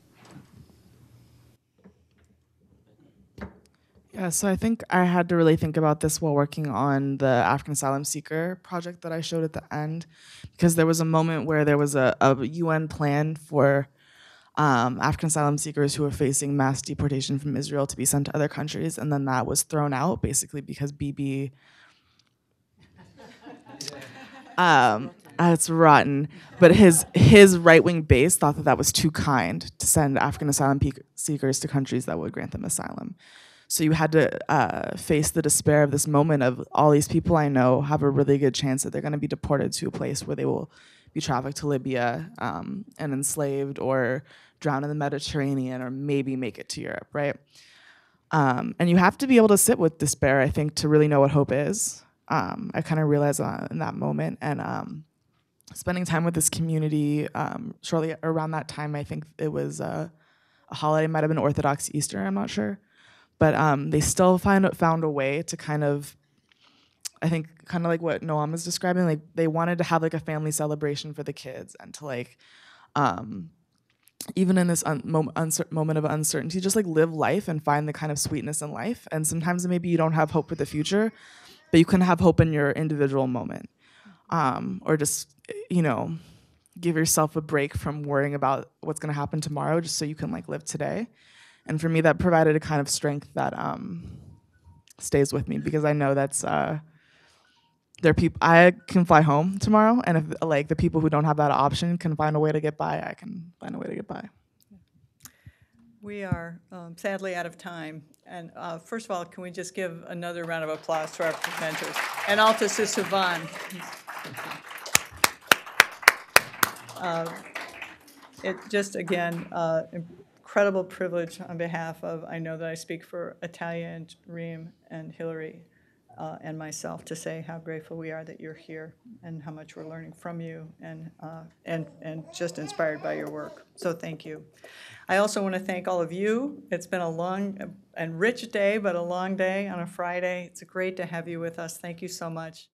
Yeah, so I think I had to really think about this while working on the African asylum seeker project that I showed at the end, because there was a moment where there was a UN plan for African asylum seekers who were facing mass deportation from Israel to be sent to other countries, and then that was thrown out basically because Bibi, it's rotten, but his right-wing base thought that that was too kind to send African asylum seekers to countries that would grant them asylum. So you had to face the despair of this moment of all these people I know have a really good chance that they're going to be deported to a place where they will be trafficked to Libya and enslaved, or drown in the Mediterranean, or maybe make it to Europe, right? And you have to be able to sit with despair, I think, to really know what hope is. I kind of realized in that moment. And spending time with this community, shortly around that time, I think it was a holiday, might have been Orthodox Easter, I'm not sure. But they still found a way to kind of, I think, kind of like what Noam was describing, like they wanted to have like a family celebration for the kids, and to like, even in this moment of uncertainty, just like live life and find the kind of sweetness in life. And sometimes maybe you don't have hope for the future, but you can have hope in your individual moment, or just, you know, give yourself a break from worrying about what's going to happen tomorrow, just so you can like live today. And for me, that provided a kind of strength that stays with me, because I know that's there are people. I can fly home tomorrow, and if like the people who don't have that option can find a way to get by, I can find a way to get by. We are sadly out of time. And first of all, can we just give another round of applause to our presenters, and also to Suvan. It just, again, incredible privilege on behalf of, I know that I speak for Atalia and Reem and Hillary and myself, to say how grateful we are that you're here, and how much we're learning from you, and just inspired by your work. So thank you. I also want to thank all of you. It's been a long and rich day, but a long day on a Friday. It's great to have you with us. Thank you so much.